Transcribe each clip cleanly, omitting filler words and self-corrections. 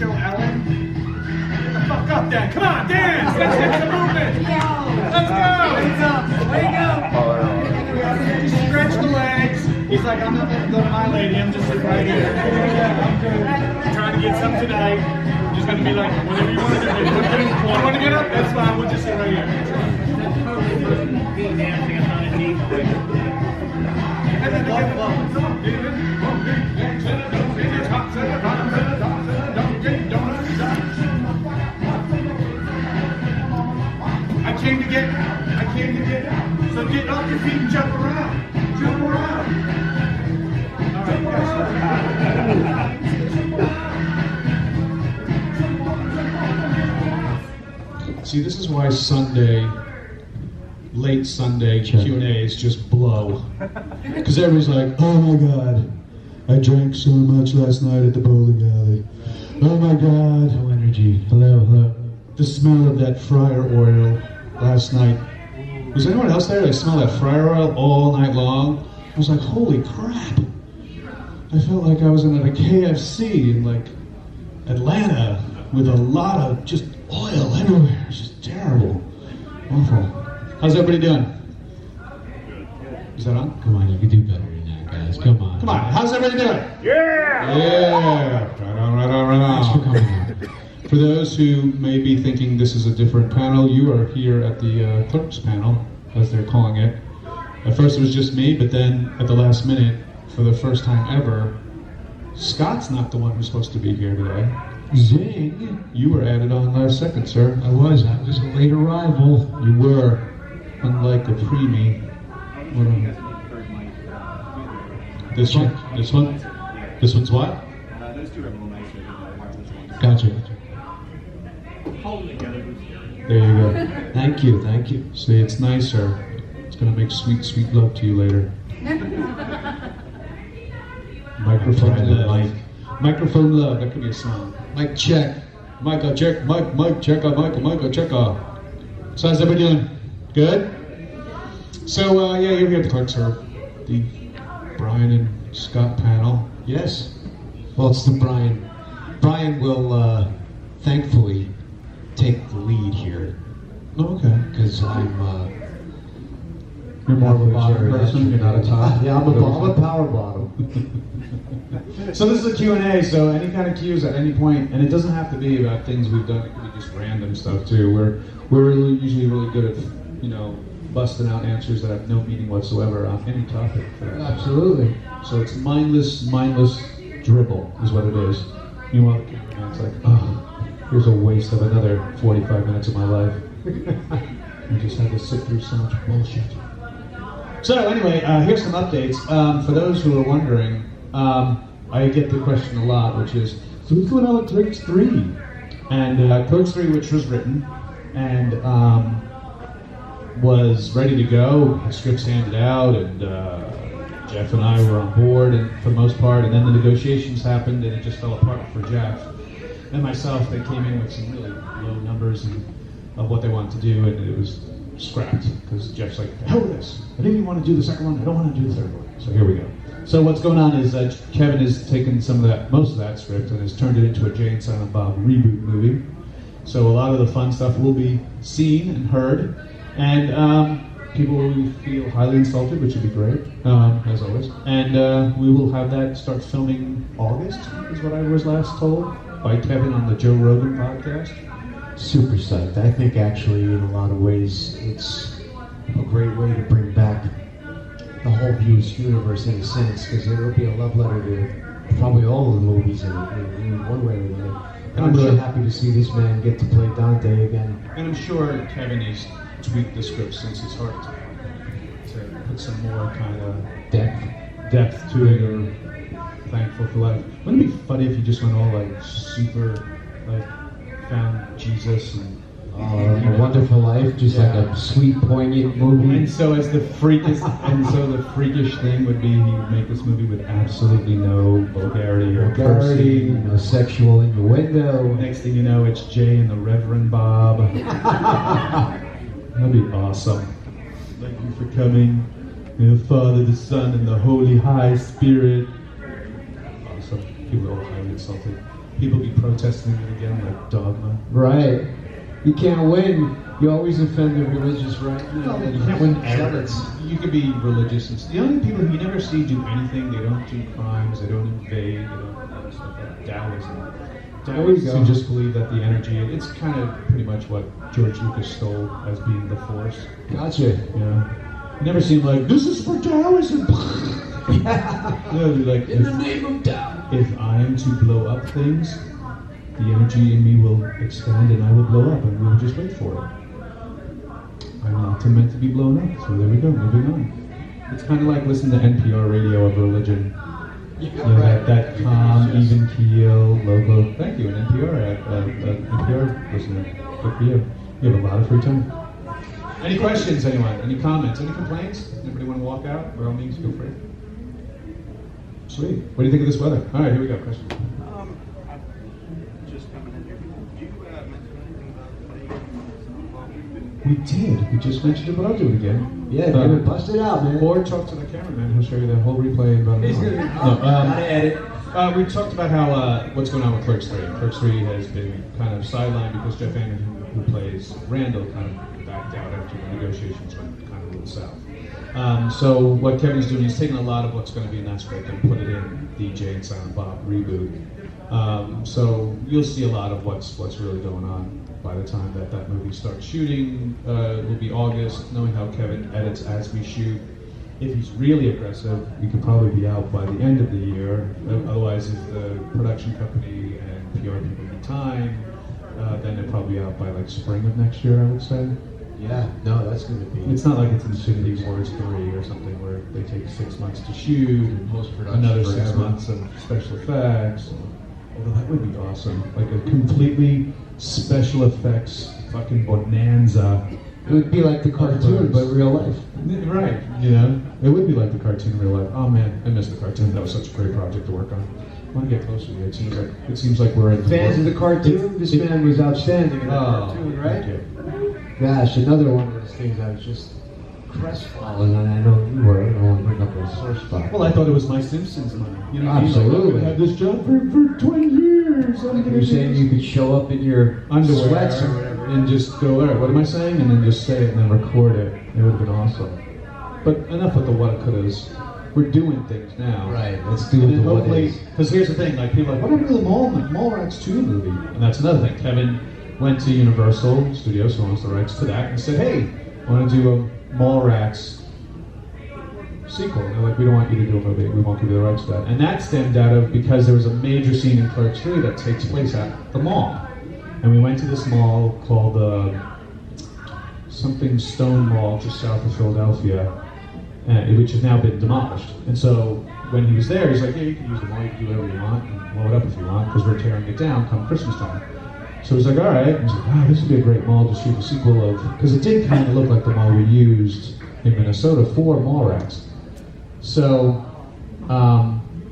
show Ellen? Get the fuck up then. Come on, dance. Let's get some movement. Let's go. Wake up. Stretch the legs. He's like, I'm not going to go to my lady. I'm just sitting right here. I'm trying to get some tonight. I'm just going to be like, whatever you want to do. You want to get up? That's fine. We'll just sit right here. I came to get. So get off your feet and jump around. Jump around. All right. See, this is why late Sunday Q&As just blow. Because everybody's like, oh my God, I drank so much last night at the bowling alley. Oh my God. No energy. Hello. The smell of that fryer oil last night. Was anyone else there? I smelled that fryer oil all night long. I was like, holy crap. I felt like I was in a KFC in like Atlanta with a lot of just oil everywhere. It's just terrible. Awful. How's everybody doing? Is that on? Come on, you can do better than that, guys. Come on. How's everybody doing? Yeah! Right on. Thanks for coming out. For those who may be thinking this is a different panel, you are here at the Clerks panel, as they're calling it. At first it was just me, but then at the last minute, for the first time ever, Scott's not the one who's supposed to be here today. Zing! You were added on last second, sir. I was a late arrival. You were, unlike a preemie. This one? This one's what? Those two are a little nicer than the wireless ones. Gotcha. Hold it together. There you go. Thank you. See, it's nicer. It's gonna make sweet, sweet love to you later. Microphone love. Microphone love. That could be a song. Mic check. Mic check. Mic check. Mic check. So how's everybody doing? Good. So yeah, you're here at the Clerks, sir. The Brian and Scott panel. Yes. Well, it's the Brian. Brian will thankfully take the lead here. Oh, okay. Because I'm. You're more of a bottom person. You're not a top. Yeah, I'm a power bottom. So this is a Q&A. So any kind of Q's at any point, and it doesn't have to be about things we've done. It could be just random stuff too. We're usually really good at busting out answers that have no meaning whatsoever on any topic. Absolutely. So it's mindless dribble is what it is. Meanwhile, the cameraman's like, oh, here's a waste of another 45 minutes of my life. I just had to sit through so much bullshit. So anyway, here's some updates. For those who are wondering, I get the question a lot, which is, so what's going on with Clerks 3? And Clerks 3, which was written, and was ready to go, scripts handed out, and Jeff and I were on board, and for the most part, and then the negotiations happened, and it just fell apart for Jeff and myself. They came in with some really low numbers of what they wanted to do, and it was scrapped, because Jeff's like, the hell with this. I didn't even want to do the second one, I don't want to do the third one. So here we go. So what's going on is Kevin has taken most of that script, and has turned it into a Jay and Silent Bob reboot movie. So a lot of the fun stuff will be seen and heard, and people will feel highly insulted, which would be great, as always. And we will have that start filming August, is what I was last told, by Kevin on the Joe Rogan podcast. Super psyched. I think actually, in a lot of ways, it's a great way to bring back the whole Views universe in a sense, because it will be a love letter to probably all of the movies in one way or another. And I'm really happy to see this man get to play Dante again. And I'm sure Kevin has tweaked the script since his heart to put some more kind of depth to it, or thankful for life. Wouldn't it be funny if you just went all like super, like found Jesus and A Wonderful Life, just like a sweet, poignant movie. And so the freakish thing would be he would make this movie with absolutely no vulgarity or cursing, no sexual innuendo. Next thing you know, it's Jay and the Reverend Bob. That'd be awesome. Thank you for coming, the Father, the Son, and the Holy High Spirit. Awesome. People are all highly insulted. people be protesting it again like dogma. Right. You can't win. You always offend the religious right. You can't win ever. You can be religious. The only people who you never see do anything, they don't do crimes, they don't invade, they don't do stuff like Taoism. Taoists who just believe that the energy, it's kind of pretty much what George Lucas stole as being the Force. Gotcha. You never see him like, this is for Taoism. Like, in the name of Tao. If I am to blow up things, the energy in me will expand and I will blow up and we will just wait for it. I'm not meant to be blown up, so there we go, moving on. It's kind of like listening to NPR radio of religion. That calm, even keel, low. Thank you, an NPR listener. Good for you. You have a lot of free time. Any questions, anyone? Any comments? Any complaints? Anybody want to walk out? By all means, feel free. Sweet. What do you think of this weather? All right, here we go. Question. Just coming in here. Did you mention anything about the We did. We just mentioned it, but I'll do it again. Yeah, dude, bust it out, man. Or talk to the cameraman. He'll show you the whole replay in about an hour. Gotta edit. We talked about how what's going on with Clerks 3. Clerks 3 has been kind of sidelined because Jeff Anderson, who plays Randall, kind of backed out after the negotiations went kind of a little south. So what Kevin's doing, he's taking a lot of what's going to be in that script and put it in DJ and Silent Bob reboot. So you'll see a lot of what's really going on by the time that movie starts shooting. It will be August, knowing how Kevin edits as we shoot. If he's really aggressive, we could probably be out by the end of the year. Otherwise, if the production company and PR people need time, then they'll probably be out by like spring of next year, I would say. Yeah, no, that's going to be. It's not like it's Infinity Wars 3 or something where they take 6 months to shoot, and post-production another forever. 6 months of special effects. Although that would be awesome. Like a completely special effects fucking bonanza. It would be like the cartoon, but real life. Right, it would be like the cartoon in real life. Oh man, I miss the cartoon. That was such a great project to work on. I want to get closer to you. It seems like we're in Fans of the cartoon, this man was outstanding in the cartoon, right? Thank you. Gosh, another one of those things I was just crestfallen, and I know you were. I don't want to bring up a sore spot. Well, I thought it was my Simpsons money. You know what I mean? Absolutely. Like, I've had this job for 20 years. You're saying you could show up in your underwear sweats or whatever. and just go, all right, what am I saying? And then just say it and then record it. It would have been awesome. But enough with the what it could-has. We're doing things now. Right, let's do And it then the what hopefully, is. because here's the thing, like people are like, what happened to the Mallrats 2 movie? And that's another thing. Kevin went to Universal Studios, who owns the rights to that, and said, hey, I want to do a Mallrats sequel. And they're like, we don't want you to do a movie, we won't give you the rights to that. And that stemmed out of because there was a major scene in Clerks 3 that takes place at the mall. And we went to this mall called something Stone Mall, just south of Philadelphia, which has now been demolished. And so when he was there, he's like, yeah, you can use the mall, you can do whatever you want, and blow it up if you want, because we're tearing it down come Christmas time. So he's like, all right. And he's like, wow, this would be a great mall to shoot a sequel of, because it did kind of look like the mall we used in Minnesota for Mallrats. So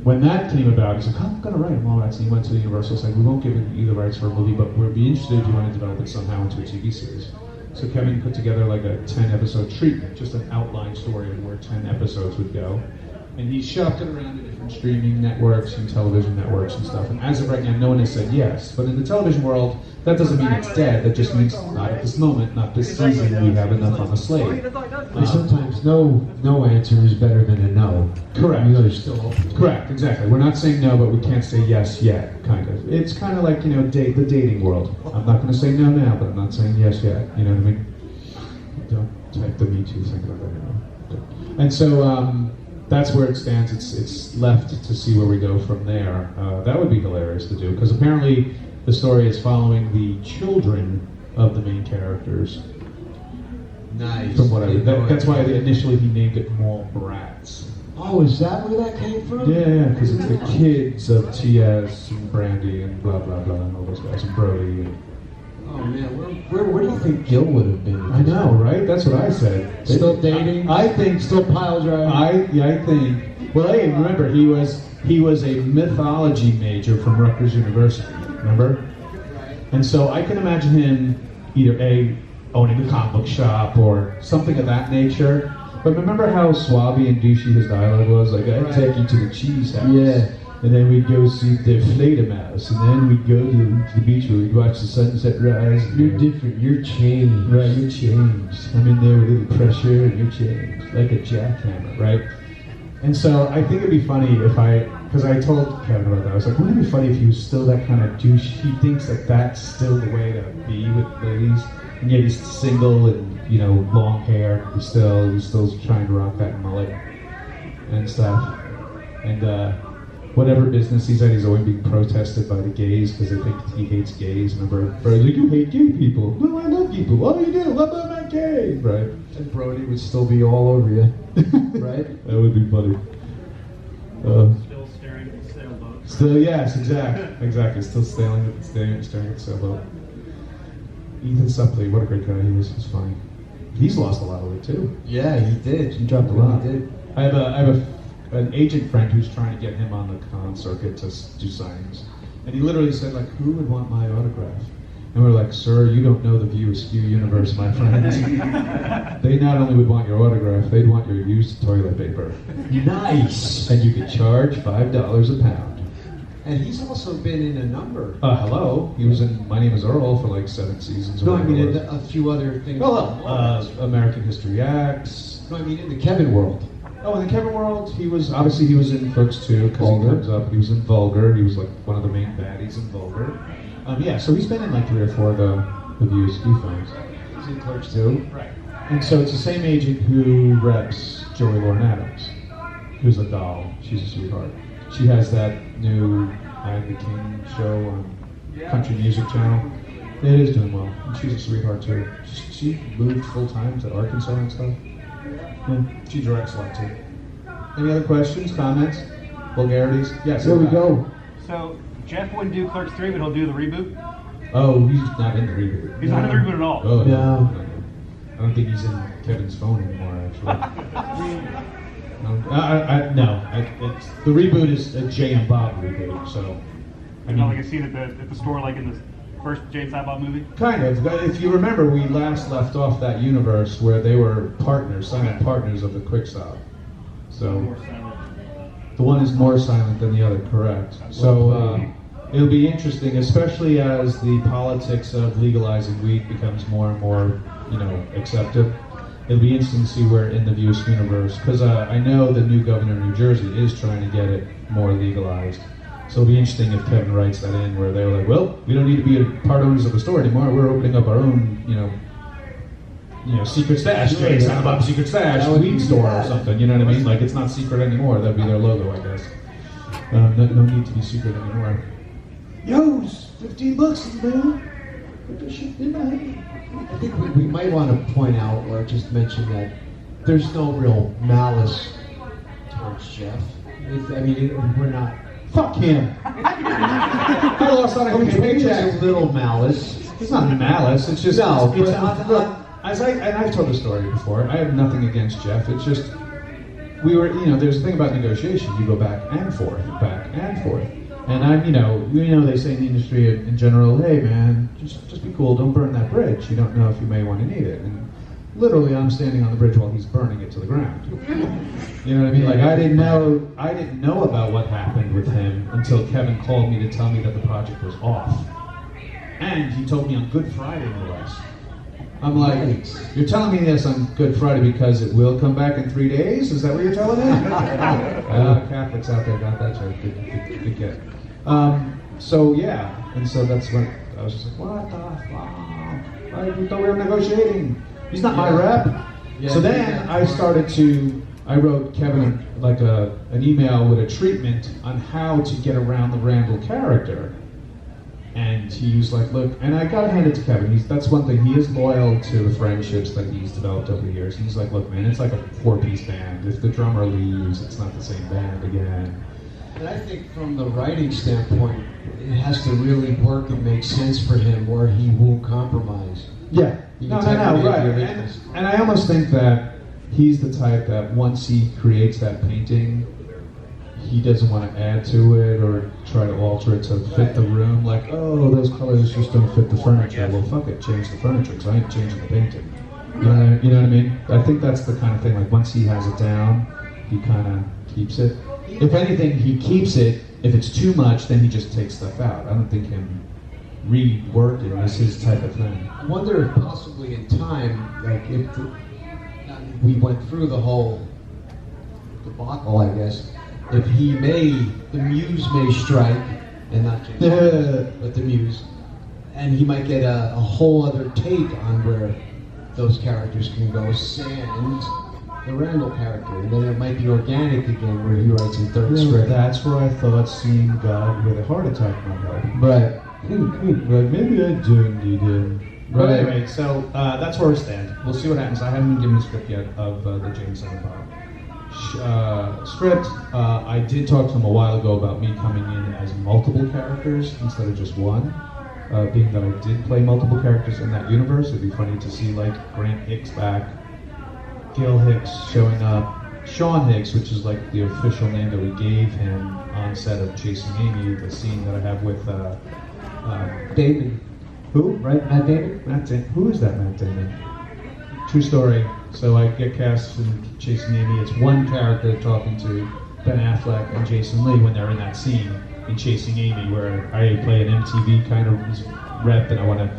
when that came about, he's like, I'm going to write a Mallrats. And he went to the Universal and said, we won't give you the rights for a movie, but we'd be interested if you want to develop it somehow into a TV series. So Kevin put together like a 10-episode treatment, just an outline story of where 10 episodes would go. And he shopped it around to different streaming networks and television networks and stuff. And as of right now, no one has said yes. But in the television world, that doesn't mean it's dead. That just means not at this moment, not this season, we have enough on the slate. And sometimes no answer is better than a no. Correct. You know, they're still open. Correct, exactly. We're not saying no, but we can't say yes yet, kind of. It's kind of like, the dating world. I'm not going to say no now, but I'm not saying yes yet. You know what I mean? Don't type the Me Too thing about that anymore. And so, that's where it stands. It's left to see where we go from there. That would be hilarious to do, because apparently the story is following the children of the main characters. Nice. From what I read. That's why initially he named it Mallrats. Oh, is that where that came from? Yeah, because it's the kids of T.S. and Brandy and blah, blah, blah, and all those guys, and Brody. Oh, man, where do you think Gil would have been? I know, right? That's what I said. Still dating? I think Still pile driving? I think. Well, hey, remember he was a mythology major from Rutgers University. Remember? And so I can imagine him either owning a comic book shop or something of that nature. But remember how suave and douchey his dialogue was? Like, I'd take you to the cheese house. Yeah. And then we'd go see the Fledermaus, and then we'd go to the beach where we'd watch the sunset rise. You're different. You're changed. Right, you're changed. I'm in there with a little pressure, and you're changed. Like a jackhammer, right? And so I think it'd be funny if because I told Kevin about that. I was like, wouldn't it be funny if he was still that kind of douche? He thinks that that's still the way to be with ladies, and yet he's single and, you know, long hair. He's still trying to rock that mullet and stuff. And whatever business he's at, he's always being protested by the gays because they think he hates gays. Remember, Brody's like, you hate gay people. No, I love people. What do you do? Love them, not gay. Right? And Brody would still be all over you, right? That would be funny. Still staring at the sailboat. Still, yes, exactly. Still staring at the sailboat. Ethan Suppley, what a great guy he is. He's funny. He's lost a lot of weight too. Yeah, he did. He dropped a lot. He did. I have an agent friend who's trying to get him on the con circuit to do signings, and he literally said, like, who would want my autograph? And we're like, sir, you don't know the View Askew universe, my friend. They not only would want your autograph, they'd want your used toilet paper. Nice. And you could charge $5 a pound. And he's also been in a number. Hello. He was in My Name is Earl for like 7 seasons. No, I mean a few other things. American History X. No, I mean in the Kevin world. Oh, in the Kevin world, he was in Clerks too, because he comes up. He was in Vulgar. He was like one of the main baddies in Vulgar. So he's been in like 3 or 4 of the View Askew films. He's in Clerks too. Right. And so it's the same agent who reps Joey Lauren Adams, who's a doll. She's a sweetheart. She has that new I'm the King show on Country Music Channel. It is doing well. And she's a sweetheart too. She moved full time to Arkansas and stuff. Yeah, she directs a lot too. Any other questions, comments, vulgarities? Yes. There we go. So Jeff wouldn't do Clerks 3, but he'll do the reboot? Oh, he's not in the reboot. He's not in the reboot at all? Oh, No. I don't think he's in Kevin's phone anymore, actually. The reboot is a Jay and Bob reboot, so. I know, like a scene at the store, like in the first Jay and Silent Bob movie? Kind of. If you remember, we last left off that universe where they were silent partners of the Quick Stop. So More silent. the one is more silent than the other, correct? So it'll be interesting, especially as the politics of legalizing weed becomes more and more, accepted. It'll be interesting to see where in the View Askew universe, because I know the new governor of New Jersey is trying to get it more legalized. So it'll be interesting if Kevin writes that in, where they're like, well, we don't need to be part owners of the store anymore. We're opening up our own, secret stash, Jay, Silent Bob Secret Stash, weed store or something. You know what I mean? Like, it's not secret anymore. That'd be their logo, I guess. No need to be secret anymore. Yo, $15, man. Put this shit in my hand. I think we might want to point out or just mention that there's no real malice towards Jeff. We're not. Fuck him. I lost on a paycheck. There's a little malice. It's not malice. It's just No, It's, but I've told the story before. I have nothing against Jeff. It's just we were. There's a thing about negotiation. You go back and forth, and they say in the industry in general, hey man, just be cool. Don't burn that bridge. You don't know if you may want to need it. And literally, I'm standing on the bridge while he's burning it to the ground. You know what I mean? Like I didn't know about what happened with him until Kevin called me to tell me that the project was off. And he told me on Good Friday, no less. I'm like, you're telling me this on Good Friday because it will come back in 3 days? Is that what you're telling me? Catholics out there got that joke. Good get. So that's when I was just like, what the fuck? I thought we were negotiating. He's not my rep. Yeah, So then I wrote Kevin like an email with a treatment on how to get around the Randall character. And he was like, look, and I gotta hand it to Kevin. That's one thing. He is loyal to the friendships that he's developed over the years. He's like, look, man, it's like a 4-piece band. If the drummer leaves, it's not the same band again. And I think from the writing standpoint, it has to really work and make sense for him, or he won't compromise. Yeah. No, right. And I almost think that he's the type that once he creates that painting, he doesn't want to add to it or try to alter it to fit the room. Like, oh, those colors just don't fit the furniture. Well, fuck it, change the furniture, because I ain't changing the painting. You know what I mean? I think that's the kind of thing, like once he has it down, he kind of keeps it. If anything, he keeps it If it's too much, then he just takes stuff out. I don't think him reworking is his type of thing. I wonder if possibly in time, like if we went through the whole debacle, I guess, if the muse may strike, and not James, but the muse, and he might get a whole other take on where those characters can go, and the Randall character, and then it might be organic again, where he writes in third script. That's where I thought seeing God with a heart attack might help. Right. But maybe I do need him. But Right. anyway, so that's where we stand. We'll see what happens. I haven't been given a script yet of the James Silent Bob script. I did talk to him a while ago about me coming in as multiple characters instead of just one. Being that I did play multiple characters in that universe, it'd be funny to see like Grant Hicks back, Gil Hicks showing up, Sean Hicks, which is like the official name that we gave him on set of Chasing Amy, the scene that I have with Damon. who? Right? Matt Damon? Matt Damon. Who is that Matt Damon? True story. So I get cast in Chasing Amy. It's one character talking to Ben Affleck and Jason Lee when they're in that scene in Chasing Amy, where I play an MTV kind of rep, and I want to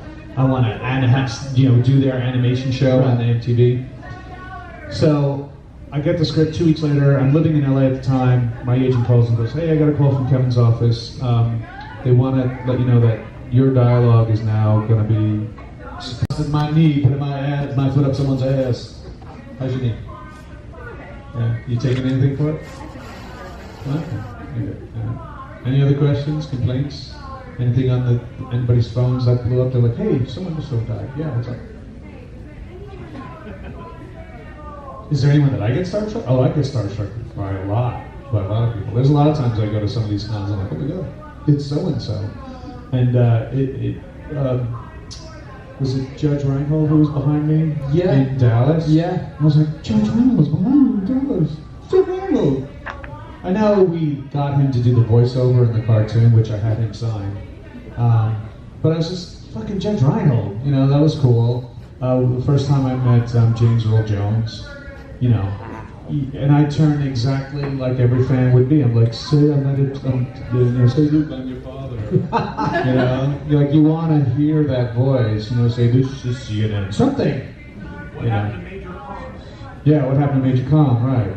do their animation show on the MTV. So I get the script 2 weeks later. I'm living in LA at the time. My agent calls and goes, "Hey, I got a call from Kevin's office. They want to let you know that your dialogue is now going to be my knee, put my foot up someone's ass. How's your knee? Yeah, you taking anything for it? Okay. Yeah. Any other questions, complaints? Anything on anybody's phones that blew up? They're like, hey, someone just so died. Yeah, what's up? Is there anyone that I get starstruck? Oh, I get starstruck by a lot of people. There's a lot of times I go to some of these cons and I'm like, oh my god, it's so and so, and was it Judge Reinhold who was behind me? Yeah. In Dallas? Yeah. I was like, Judge Reinhold was behind me in Dallas. Judge Reinhold. I know we got him to do the voiceover in the cartoon, which I had him sign. But I was just fucking Judge Reinhold. You know, that was cool. The first time I met James Earl Jones, you know, and I turned exactly like every fan would be. I'm like, say say Luke, I'm your father. You know, like you want to hear that voice. You know, say this is CNN. Something. What happened to Major Con? Yeah, what happened to Major Con? Right.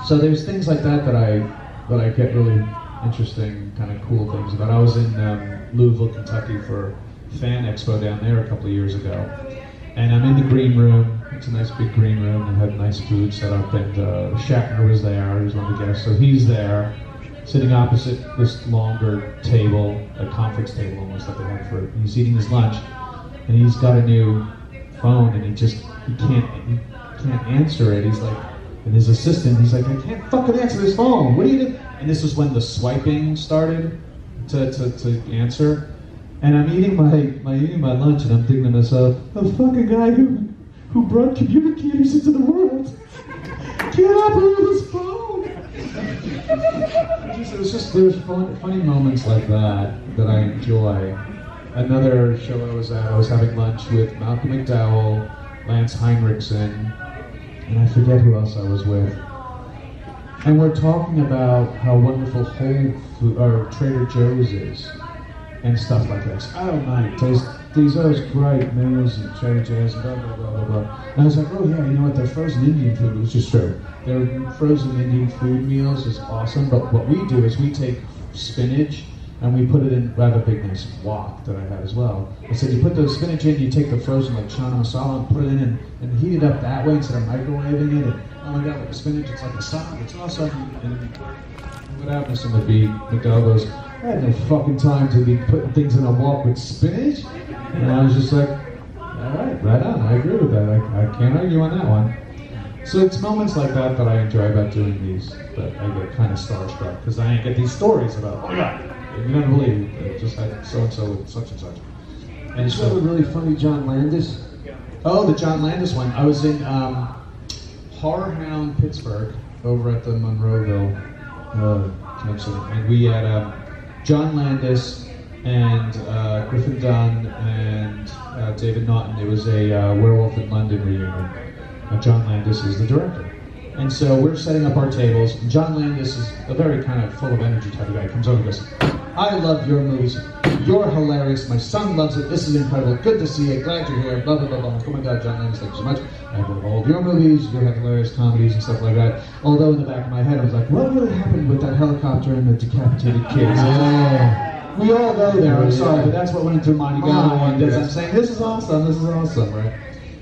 So there's things like that that I get really interesting, kind of cool things about. I was in Louisville, Kentucky for Fan Expo down there a couple of years ago, and I'm in the green room. It's a nice big green room, and had nice food set up, and Shatner was there. He was one of the guests, so he's there, sitting opposite this longer table, a conference table almost that they have for. He's eating his lunch, and he's got a new phone, and he can't answer it. He's like. And his assistant, he's like, I can't fucking answer this phone. What do you do? And this was when the swiping started to answer. And I'm eating my lunch, and I'm thinking to myself, a fucking guy who brought communicators into the world can't operate his phone. There's funny moments like that I enjoy. Another show I was at, I was having lunch with Malcolm McDowell, Lance Heinrichsen, and I forget who else I was with. And we're talking about how wonderful Trader Joe's is, and stuff like this. Oh my, these those great meals at Trader Joe's, and blah blah blah blah blah. And I was like, oh yeah, you know what? Their frozen Indian food, which is true. Their frozen Indian food meals is awesome. But what we do is we take spinach and we put it in. I have a big nice wok that I had as well. I said you put the spinach in, you take the frozen like chana masala and put it in and heat it up that way instead of microwaving it. And oh my god, with the spinach, it's like a salad. It's awesome. And what happens to McDowell goes, I had no fucking time to be putting things in a wok with spinach. And I was just like, all right on. I agree with that. I can't argue on that one. So it's moments like that I enjoy about doing these. But I get kind of starstruck because I get these stories about, oh my god. You never believe it. Just had so-and-so with such and such. And Is that a really funny John Landis? Oh, the John Landis one. I was in Horror Hound, Pittsburgh, over at the Monroeville convention. And we had John Landis and Griffin Dunn and David Naughton. It was a Werewolf in London reunion. John Landis is the director. And so we're setting up our tables. John Landis is a very kind of full of energy type of guy. He comes over and goes, I love your movies. You're hilarious. My son loves it. This is incredible. Good to see you. Glad you're here. Blah, blah, blah, blah. I'm like, oh my God, John Landis, thank you so much. I love all of your movies. You have hilarious comedies and stuff like that. Although in the back of my head, I was like, what really happened with that helicopter and the decapitated kids? We all go there. I'm sorry, but that's what went into my mind. I'm saying, this is awesome, right?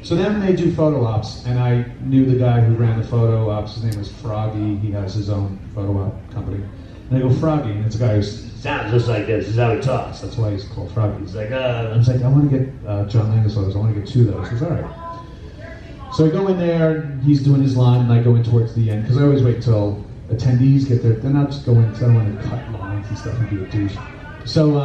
So then they do photo ops, and I knew the guy who ran the photo ops. His name was Froggy. He has his own photo op company. And I go, Froggy, and it's a guy who sounds just like this. This is how he talks. That's why he's called Froggy. He's like, I was like, I want to get John Landis photos. I want to get 2 of those. He goes, all right. So I go in there, he's doing his line, and I go in towards the end, because I always wait until attendees get there. Then I'll just go in, because I don't want to cut lines and stuff and be a douche. So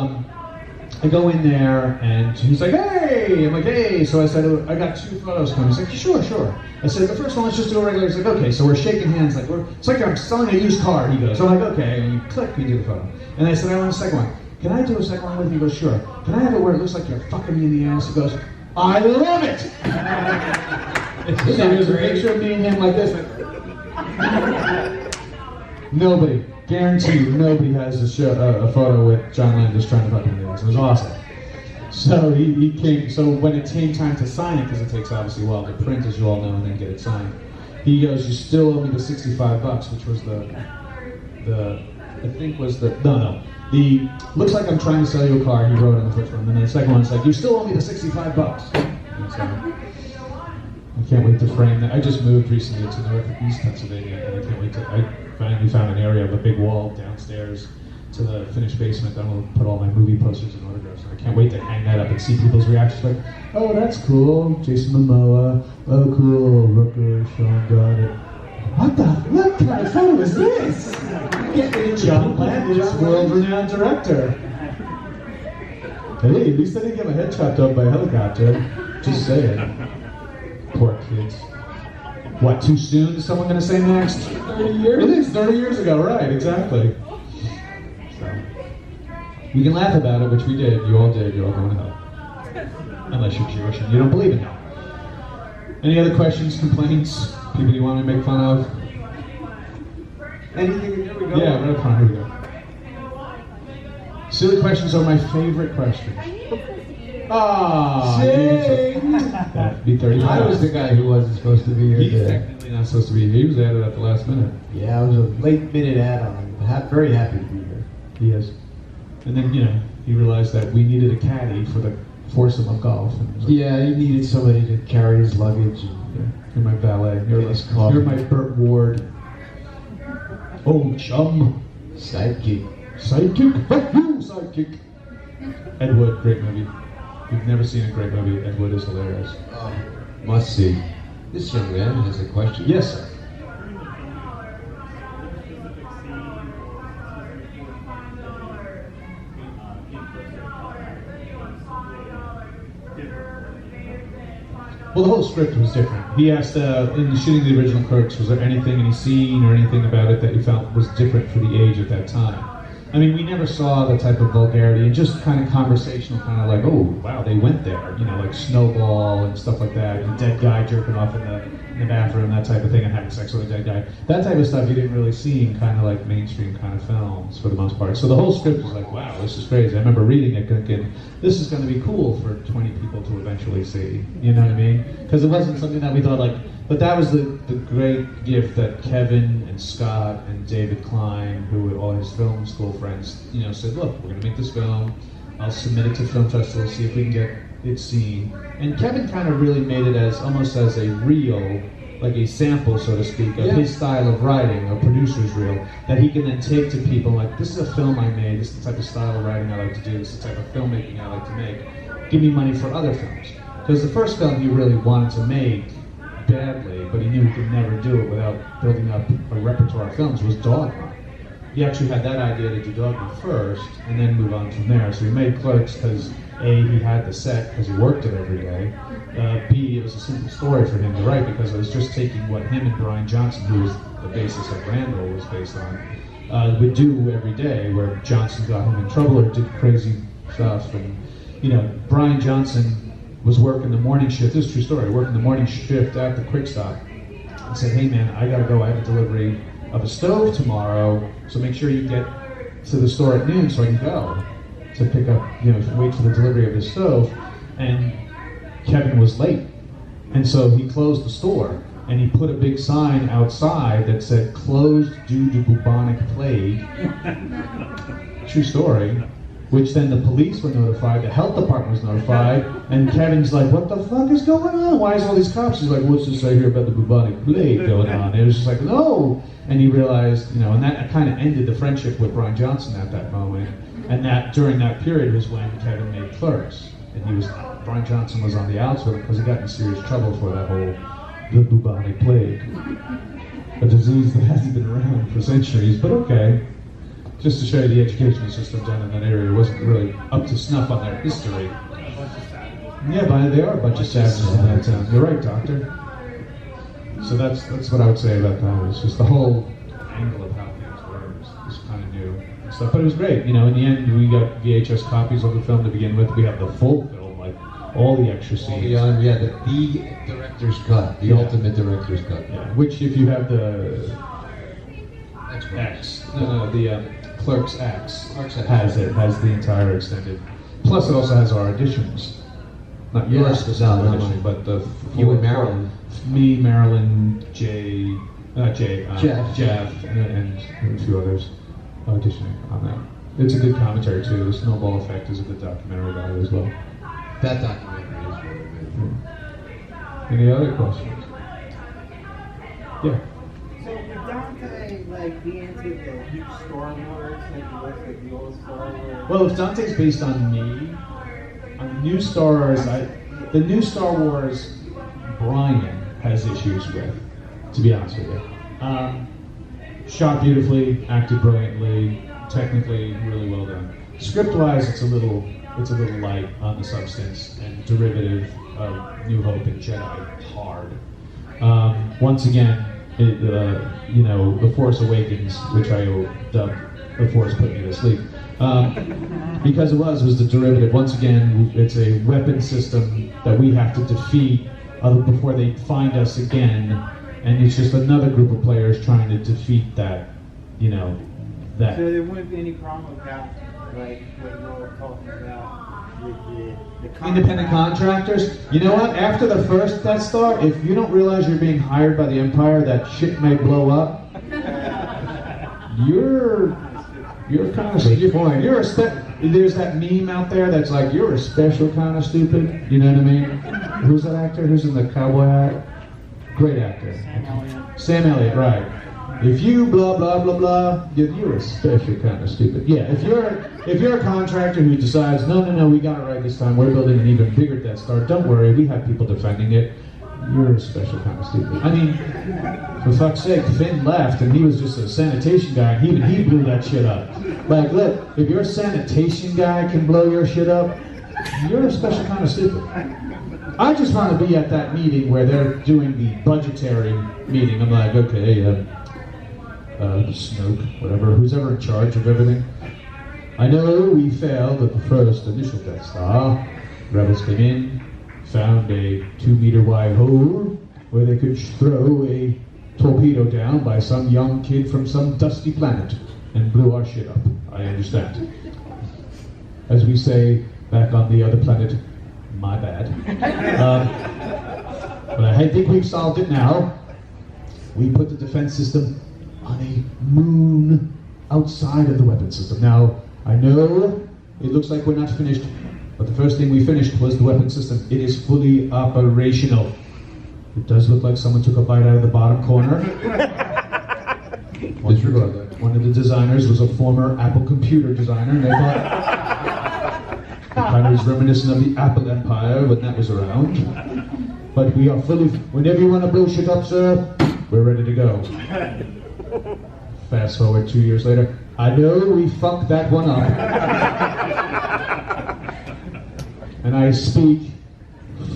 I go in there, and he's like, hey! I'm like, hey! So I said, I got 2 photos coming. He's like, sure. I said, the first one, let's just do a regular. He's like, okay. So we're shaking hands, like, it's like I'm selling a used car, he goes. So I'm like, okay. And you click, you do the photo. And I said, I want a second one. Can I do a second one with you? He goes, sure. Can I have it where it looks like you're fucking me in the ass? He goes, I love it! So there's a picture of me and him like this. Nobody, guarantee you, nobody has a photo with John Landis trying to fuck him in the ass. It was awesome. So he came. So when it came time to sign it, because it takes obviously a while to print, as you all know, and then get it signed, he goes, "You still owe me the $65, which was the looks like I'm trying to sell you a car." He wrote on the first one, and then the second one, it's like, "You still owe me the $65." And so I can't wait to frame that. I just moved recently to northeast Pennsylvania, and I can't wait to. I finally found an area of a big wall downstairs to the finished basement. I'm going to put all my movie posters and autographs. And I can't wait to hang that up and see people's reactions. Like, oh, that's cool. Jason Momoa. Oh, cool. Rooker, Sean Goddard. What kind of photo is this? John Landis, world-renowned director. Hey, at least I didn't get my head chopped off by a helicopter. Just saying. Poor kids. What, too soon? Is someone going to say next? 30 years? It is 30 years ago, right, exactly. We can laugh about it, which we did. You all did. You're all going to hell. Unless you're Jewish and you don't believe in hell. Any other questions, complaints, people you want me to make fun of? Anything? Here we go. Yeah, right up front. Here we go. Silly questions are my favorite questions. That'd be 35. I was the guy who wasn't supposed to be here He's today. technically not supposed to be here. He was added at the last minute. Yeah, I was a late-minute add-on. Very happy to be here. He is. And then, he realized that we needed a caddy for the foursome of golf. And he was like, Yeah, he needed somebody to carry his luggage. you're my valet. You're my Burt Ward. Oh, chum. Sidekick. Sidekick. Fuck you, sidekick. Ed Wood, great movie. If you've never seen a great movie, Ed Wood is hilarious. Must see. This young man has a question. Yes, sir. Well, the whole script was different. He asked, in shooting the original Clerks, was there anything, any scene or anything about it that you felt was different for the age at that time? I mean, we never saw the type of vulgarity, and just kind of conversational, kind of like, oh, wow, they went there, like Snowball and stuff like that, and dead guy jerking off in the bathroom, that type of thing, and having sex with a dead guy. That type of stuff you didn't really see in kind of like mainstream kind of films for the most part. So the whole script was like, wow, this is crazy. I remember reading it thinking, this is going to be cool for 20 people to eventually see. You know what I mean? Because it wasn't something that we thought like, but that was the great gift that Kevin and Scott and David Klein, who were all his film school friends, said, look, we're going to make this film. I'll submit it to film festivals, see if we can get it seen. And Kevin kind of really made it as almost as a reel, like a sample, so to speak, of his style of writing, a producer's reel, that he can then take to people like, this is a film I made, this is the type of style of writing I like to do, this is the type of filmmaking I like to make. Give me money for other films. Because the first film he really wanted to make badly, but he knew he could never do it without building up a repertoire of films, was Dogma. He actually had that idea to do Dogma first, and then move on from there. So he made Clerks because A, he had the set because he worked it every day. B, it was a simple story for him to write because it was just taking what him and Brian Johnson, who was the basis of Randall was based on, would do every day, where Johnson got him in trouble or did crazy stuff. And, Brian Johnson was working the morning shift. This is a true story. Working the morning shift at the Quick Stop. and say, hey man, I gotta go, I have a delivery of a stove tomorrow, so make sure you get to the store at noon so I can go to pick up, wait for the delivery of the stove. And Kevin was late. And so he closed the store, and he put a big sign outside that said, closed due to bubonic plague. True story. Which then the police were notified, the health department was notified, and Kevin's like, what the fuck is going on? Why is all these cops? He's like, what's this I hear about the bubonic plague going on? And it was just like, no! And he realized, and that kind of ended the friendship with Brian Johnson at that moment. And that during that period was when Kevin made Clerks. And Brian Johnson was on the outs with him because he got in serious trouble for that whole, the bubonic plague. A disease that hasn't been around for centuries, but okay. Just to show you the educational system down in that area wasn't really up to snuff on their history. Yeah, but they are a bunch of savages in that town. You're right, Doctor. So that's what I would say about that. It's just the whole angle of how things were was kind of new and stuff. But it was great. In the end, we got VHS copies of the film to begin with. We have the full film, like all the extra scenes. The director's cut, the ultimate director's cut. Yeah, which if you have the X, the Clerks X has the entire extended. Plus, it also has our editions. Not your specific edition, but the you and Marilyn. Me, Marilyn, Jeff, and a few others auditioning on that. It's a good commentary too. The Snowball Effect is a good documentary about it as well. That documentary is really good. Any other questions? Yeah. So would Dante be into the new Star Wars, like the old Star Wars? Well, if Dante's based on me, on new Stars, the new Star Wars, Brian has issues with, to be honest with you. Shot beautifully, acted brilliantly, technically really well done. Script-wise, it's a little light on the substance and derivative of New Hope and Jedi hard. Once again, The Force Awakens, which I dubbed The Force Put Me to Sleep. Because it was the derivative. Once again, it's a weapon system that we have to defeat before they find us again, and it's just another group of players trying to defeat that. So there wouldn't be any problem with that, like what you were talking about with the Independent contractors. You know what? After the first Death Star, if you don't realize you're being hired by the Empire, that shit may blow up. You're kind of there's that meme out there that's like, you're a special kind of stupid. You know what I mean? Who's that actor? Who's in the cowboy hat? Great actor. Sam Elliott, right. If you blah blah blah blah, you're a special kind of stupid. Yeah, if you're a contractor who decides, no, we got it right this time, we're building an even bigger Death Star, don't worry, we have people defending it. You're a special kind of stupid. I mean, for fuck's sake, Finn left and he was just a sanitation guy, and even he blew that shit up. Like, look, if your sanitation guy can blow your shit up, you're a special kind of stupid. I just want to be at that meeting where they're doing the budgetary meeting. I'm like, okay, Snoke, whatever, who's ever in charge of everything. I know we failed at the first initial Death Star. Rebels came in, found a 2-meter wide hole where they could throw a torpedo down by some young kid from some dusty planet and blew our shit up. I understand. As we say back on the other planet, my bad. But I think we've solved it now. We put the defense system on a moon outside of the weapon system. Now, I know it looks like we're not finished, but the first thing we finished was the weapon system. It is fully operational. It does look like someone took a bite out of the bottom corner. One of the designers was a former Apple computer designer, and they thought it kind of was reminiscent of the Apple Empire when that was around. But we are fully, whenever you want to blow shit up, sir, we're ready to go. Fast forward 2 years later, I know we fucked that one up. And I speak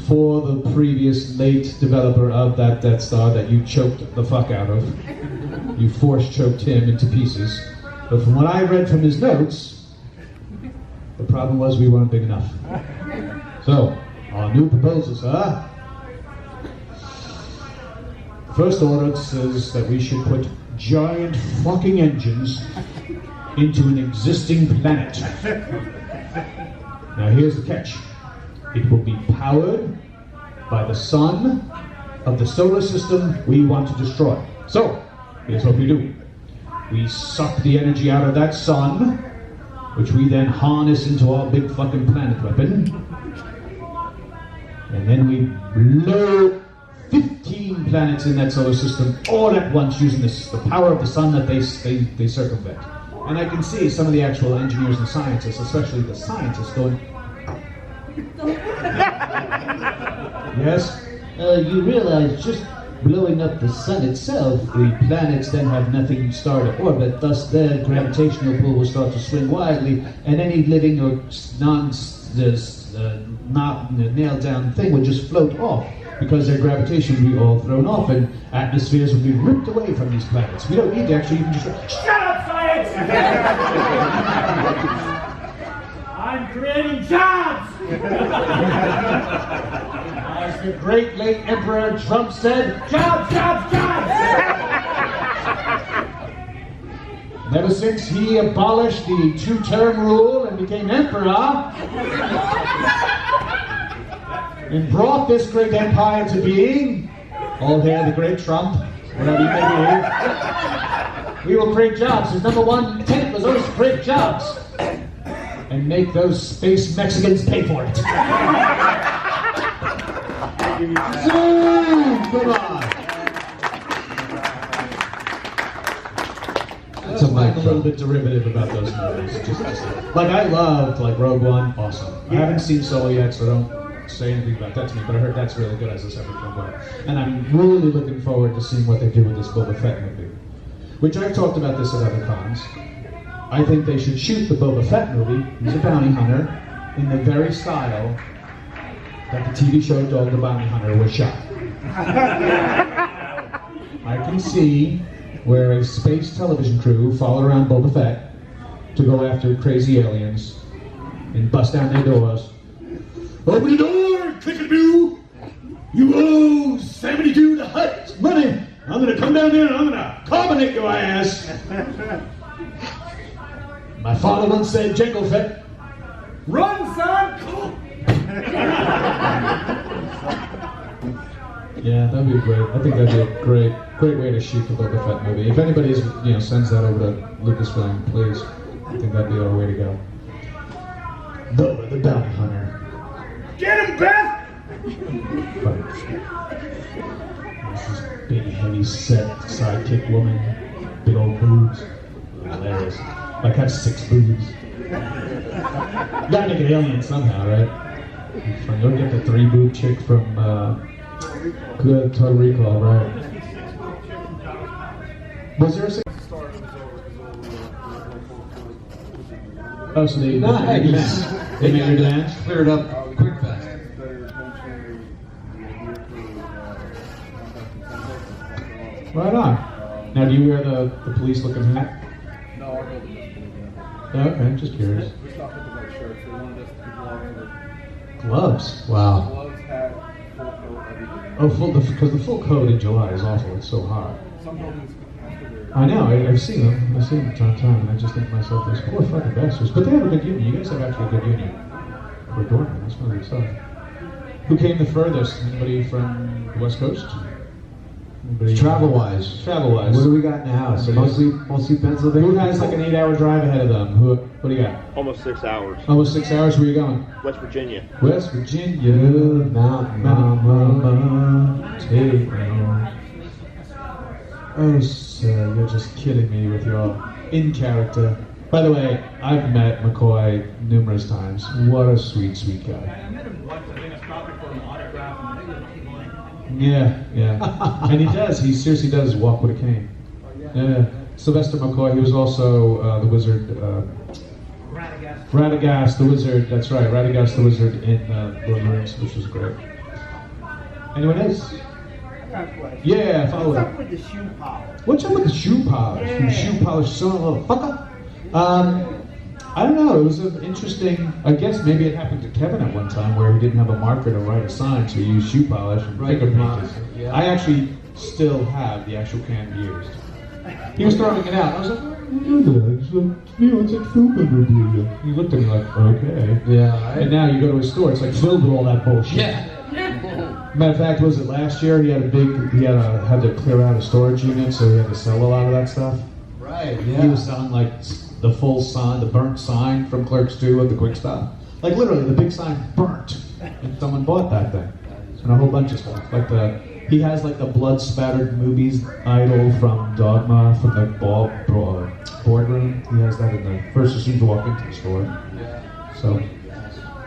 for the previous late developer of that Death Star that you choked the fuck out of. You force choked him into pieces. But from what I read from his notes, the problem was we weren't big enough. So, our new proposal, sir. First order says that we should put giant fucking engines into an existing planet. Now here's the catch. It will be powered by the sun of the solar system we want to destroy. So, here's what we do. We suck the energy out of that sun, which we then harness into our big fucking planet weapon. And then we blow 15 planets in that solar system all at once using the power of the sun that they circumvent. And I can see some of the actual engineers and scientists, especially the scientists, going, yes? You realize just blowing up the sun itself, the planets then have nothing to start to orbit, thus their gravitational pull will start to swing wildly, and any living or not nailed down thing would just float off, because their gravitation would be all thrown off, and atmospheres would be ripped away from these planets. We don't need to actually even just... Shut up, science! I'm creating jobs! As the great late Emperor Trump said, Jobs, jobs, jobs! and ever since he abolished the two-term rule and became emperor, and brought this great empire to being, all hail the great Trump, whatever you may be, we will create jobs. His number one tenet was always to create jobs and make those space Mexicans pay for it. Zoom! Come on! That's a little bit derivative about those movies. Like I loved Rogue One, awesome. I haven't seen Solo yet, so don't say anything about that to me, but I heard that's really good as a separate film. And I'm really looking forward to seeing what they do with this Boba Fett movie. Which I've talked about this at other cons. I think they should shoot the Boba Fett movie, he's a bounty hunter, in the very style that the TV show Dog the Bounty Hunter was shot. I can see where a space television crew follow around Boba Fett to go after crazy aliens and bust down their doors. Open the door, click-a-doo! You owe 72 the Hutt money! I'm gonna come down there and I'm gonna carbonate your ass! My father once said, Jango Fett, Run, son! yeah, that'd be great. I think that'd be a great way to shoot the Boba Fett movie. If anybody sends that over to Lucasfilm, please. I think that'd be our way to go. Boba the Bounty Hunter. Get him, Beth! This is big, heavy set sidekick woman, big old boobs. Hilarious. Like have 6 boobs. You gotta make an alien somehow, right? Fun. You'll get the 3 boob chick from Total Recall, right? Was there a 6? Oh, so they made your dance? Cleared up quick fast. Right on. Now, do you wear the police-looking hat? No, I'll go with this. Oh, okay, just curious. We stopped looking like shirts. They wanted us to be Gloves? Wow. gloves, hat, full coat, everything. Oh, because the full coat in July is awful. It's so hot. Some buildings have to wear. I know. I've seen them. I've seen them time to time, and I just think to myself, those poor fucking bastards. But they have a good union. You guys have actually a good union. We're Dortmund. That's really good stuff. Who came the furthest? Anybody from the West Coast? Travel-wise. Travel-wise. What do we got now? So mostly Pennsylvania. Who has like an 8-hour drive ahead of them? What do you got? Almost 6 hours. Almost 6 hours. Where you going? West Virginia. West Virginia, Mountain Mama, take me home. Oh, sir, you're just kidding me with your in character. By the way, I've met McCoy numerous times. What a sweet, sweet guy. I met him once. I think I stopped for an autograph, and I think he was Yeah. And he does. He seriously does walk with a cane. Yeah. Sylvester McCoy, he was also the wizard. Radagast the wizard. That's right. Radagast the wizard in Lord of the Rings, which was great. Anyone else? I got a question. Yeah, follow What's up. up with the shoe polish? What's up with the shoe polish? Yeah. You shoe polish son of a fucker? I don't know. It was an interesting. I guess maybe it happened to Kevin at one time where he didn't have a marker to write a sign, so he used shoe polish and finger paint. Yeah. I actually still have the actual can used. He was throwing it out. I was like, "Why do you do that?" He's like, it's like film memorabilia. He looked at me like, okay. Yeah. And now you go to his store, it's like filled with all that bullshit. Yeah. Matter of fact, was it last year? He had had to clear out a storage unit, so he had to sell a lot of that stuff. Right. He Yeah. was selling like the full sign, the burnt sign from Clerks 2 at the Quick Stop. Like literally, the big sign burnt, and someone bought that thing, and a whole bunch of stuff. Like he has like the blood-spattered movies idol from Dogma from the boardroom. He has that in the first as soon as you walk into the store. So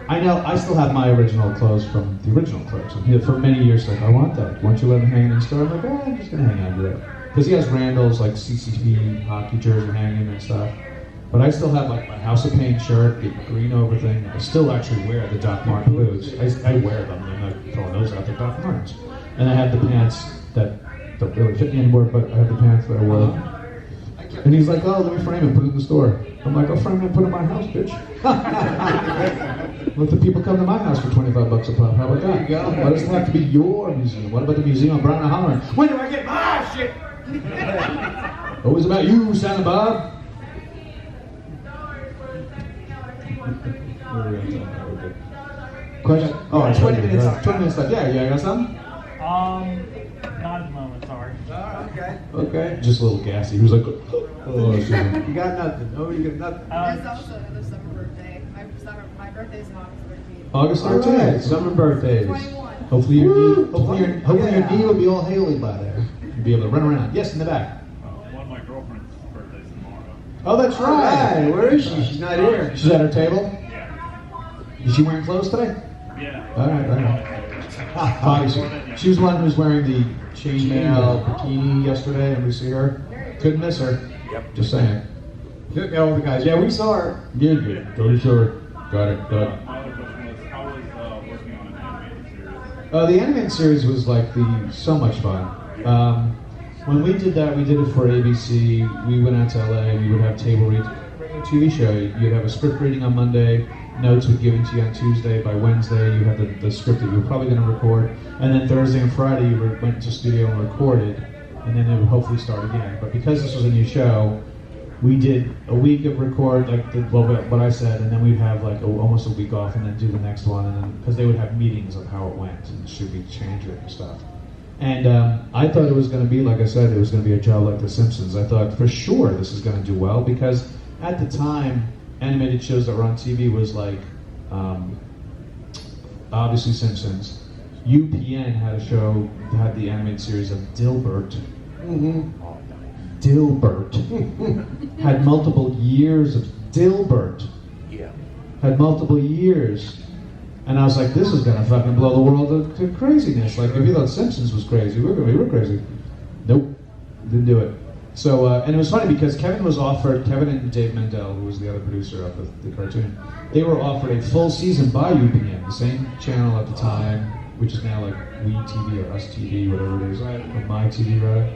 I know I still have my original clothes from the original Clerks. And for many years, like I want that. Why don't you let him hang in the store? I'm like, I'm just gonna hang on to that because he has Randall's like CCP hockey jersey hanging and stuff. But I still have like my House of Pain shirt, the green over thing. I still actually wear the Doc Marten boots. I wear them. I'm not throwing those out. They're Doc Martens. And I have the pants that don't really fit me anymore, but I have the pants that I wore. And he's like, oh, let me frame it, put it in the store. I'm like, I'll frame it and put it in my house, bitch. Let the people come to my house for $25 a pop. How about that? There you go. Why does it have to be your museum? What about the museum on Brown and Hollering? When do I get my shit? Always about you, Santa Bob. Question? Oh, 20 minutes left. 20 minutes left. Yeah, you got something? Not at the moment, sorry. Okay. Okay. Just a little gassy. He was like, oh, shit. You got nothing. Oh, you got nothing. There's also another summer birthday. My birthday's on August August 13th. 13th. Summer birthdays. 21. Hopefully your knee will be all hailing by there. You'll be able to run around. Yes, in the back. One of my girlfriend's birthday's tomorrow. Oh, that's right. Right. Where is she? She's not here. She's at her table. Yeah. Is she wearing clothes today? Yeah. All right. She was the one who was wearing the chainmail bikini yesterday, and we see her. Couldn't miss her. Yep. Just saying. Look at all the guys. Yeah, we saw her. Good. Totally sure. Got it. My other question was, how was working on an animated series? The animated series was like so much fun. When we did that, we did it for ABC. We went out to LA. We would have table reads. Regular TV show. You'd have a script reading on Monday. Notes would given to you on Tuesday. By Wednesday, you had the script that you were probably going to record. And then Thursday and Friday, you went to studio and recorded. And then it would hopefully start again. But because this was a new show, we did a week of record, like what I said, and then we'd have like almost a week off and then do the next one. And then because they would have meetings of how it went and should we change it and stuff. And I thought it was going to be, like I said, it was going to be a job like The Simpsons. I thought for sure this is going to do well because at the time, animated shows that were on TV was like, obviously Simpsons. UPN had a show, had the animated series of Dilbert. Mm-hmm. Dilbert. Had multiple years of Dilbert. Yeah. Had multiple years. And I was like, this is gonna fucking blow the world to craziness. Like, if you thought Simpsons was crazy, we were crazy. Nope. Didn't do it. So, and it was funny because Kevin and Dave Mendel, who was the other producer of the cartoon, they were offered a full season by UPN, the same channel at the time, which is now like We TV or Us TV, whatever it is, or My TV, rather.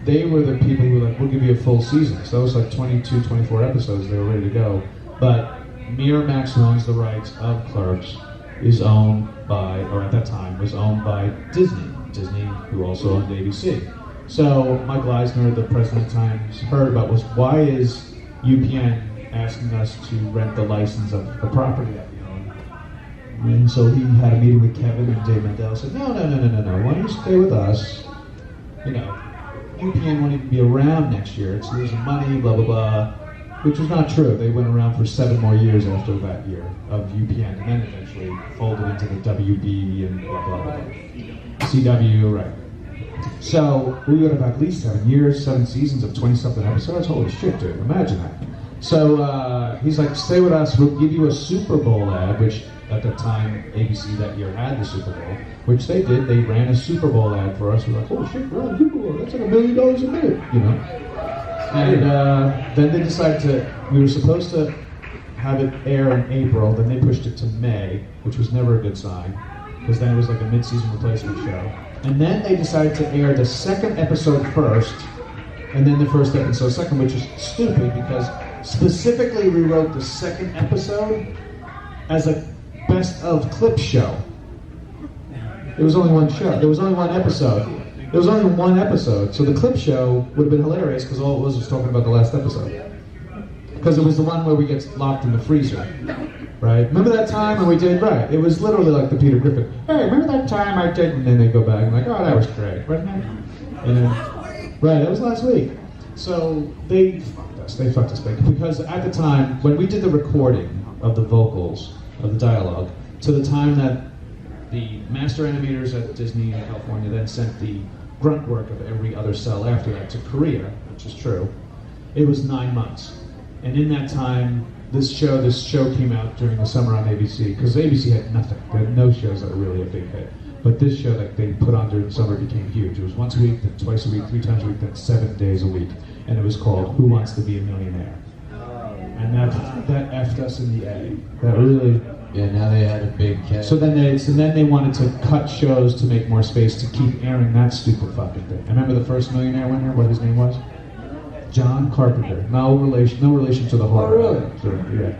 They were the people who were like, we'll give you a full season. So that was like 22, 24 episodes, they were ready to go. But Miramax, who owns the rights of Clerks, is owned by, or at that time, was owned by Disney. Disney, who also owned ABC. So Michael Eisner, the president of Times, heard about was why is UPN asking us to rent the license of the property that we own? And so he had a meeting with Kevin and Dave Mendel. Said, no. Why don't you stay with us? You know, UPN won't even be around next year. It's losing money, blah blah blah. Which was not true. They went around for 7 more years after that year of UPN, and then eventually folded into the WB and blah blah blah. CW, right. So we would have at least 7 years, 7 seasons of 20-something episodes. Holy shit, dude! Imagine that. So he's like, "Stay with us. We'll give you a Super Bowl ad," which at the time ABC that year had the Super Bowl, which they did. They ran a Super Bowl ad for us. We're like, "Holy shit, we're on the Super Bowl. That's like $1 million a minute," you know. And then they decided to. We were supposed to have it air in April. Then they pushed it to May, which was never a good sign, because then it was like a mid-season replacement show. And then they decided to air the second episode first, and then the first episode second, which is stupid because specifically we wrote the second episode as a best of clip show. There was only one show. There was only one episode. There was only one episode, so the clip show would have been hilarious because all it was talking about the last episode. Because it was the one where we get locked in the freezer, right? Remember that time when we did, right? It was literally like the Peter Griffin, hey, remember that time I did, and then they go back and like, oh, that was great, right? And then, right, that was last week. So they fucked us big. Because at the time, when we did the recording of the vocals, of the dialogue, to the time that the master animators at Disney in California then sent the grunt work of every other cell after that to Korea, which is true, it was 9 months. And in that time, this show came out during the summer on ABC, because ABC had nothing. They had no shows that were really a big hit. But this show that they put on during the summer became huge. It was once a week, then twice a week, 3 times a week, then 7 days a week. And it was called Who Wants to Be a Millionaire? And that effed us in the A. That really... Yeah, now they had a big cast. So then they wanted to cut shows to make more space to keep airing that stupid fucking thing. I remember the first millionaire winner, what his name was? John Carpenter. No relation to the horror. Oh, really? So, yeah.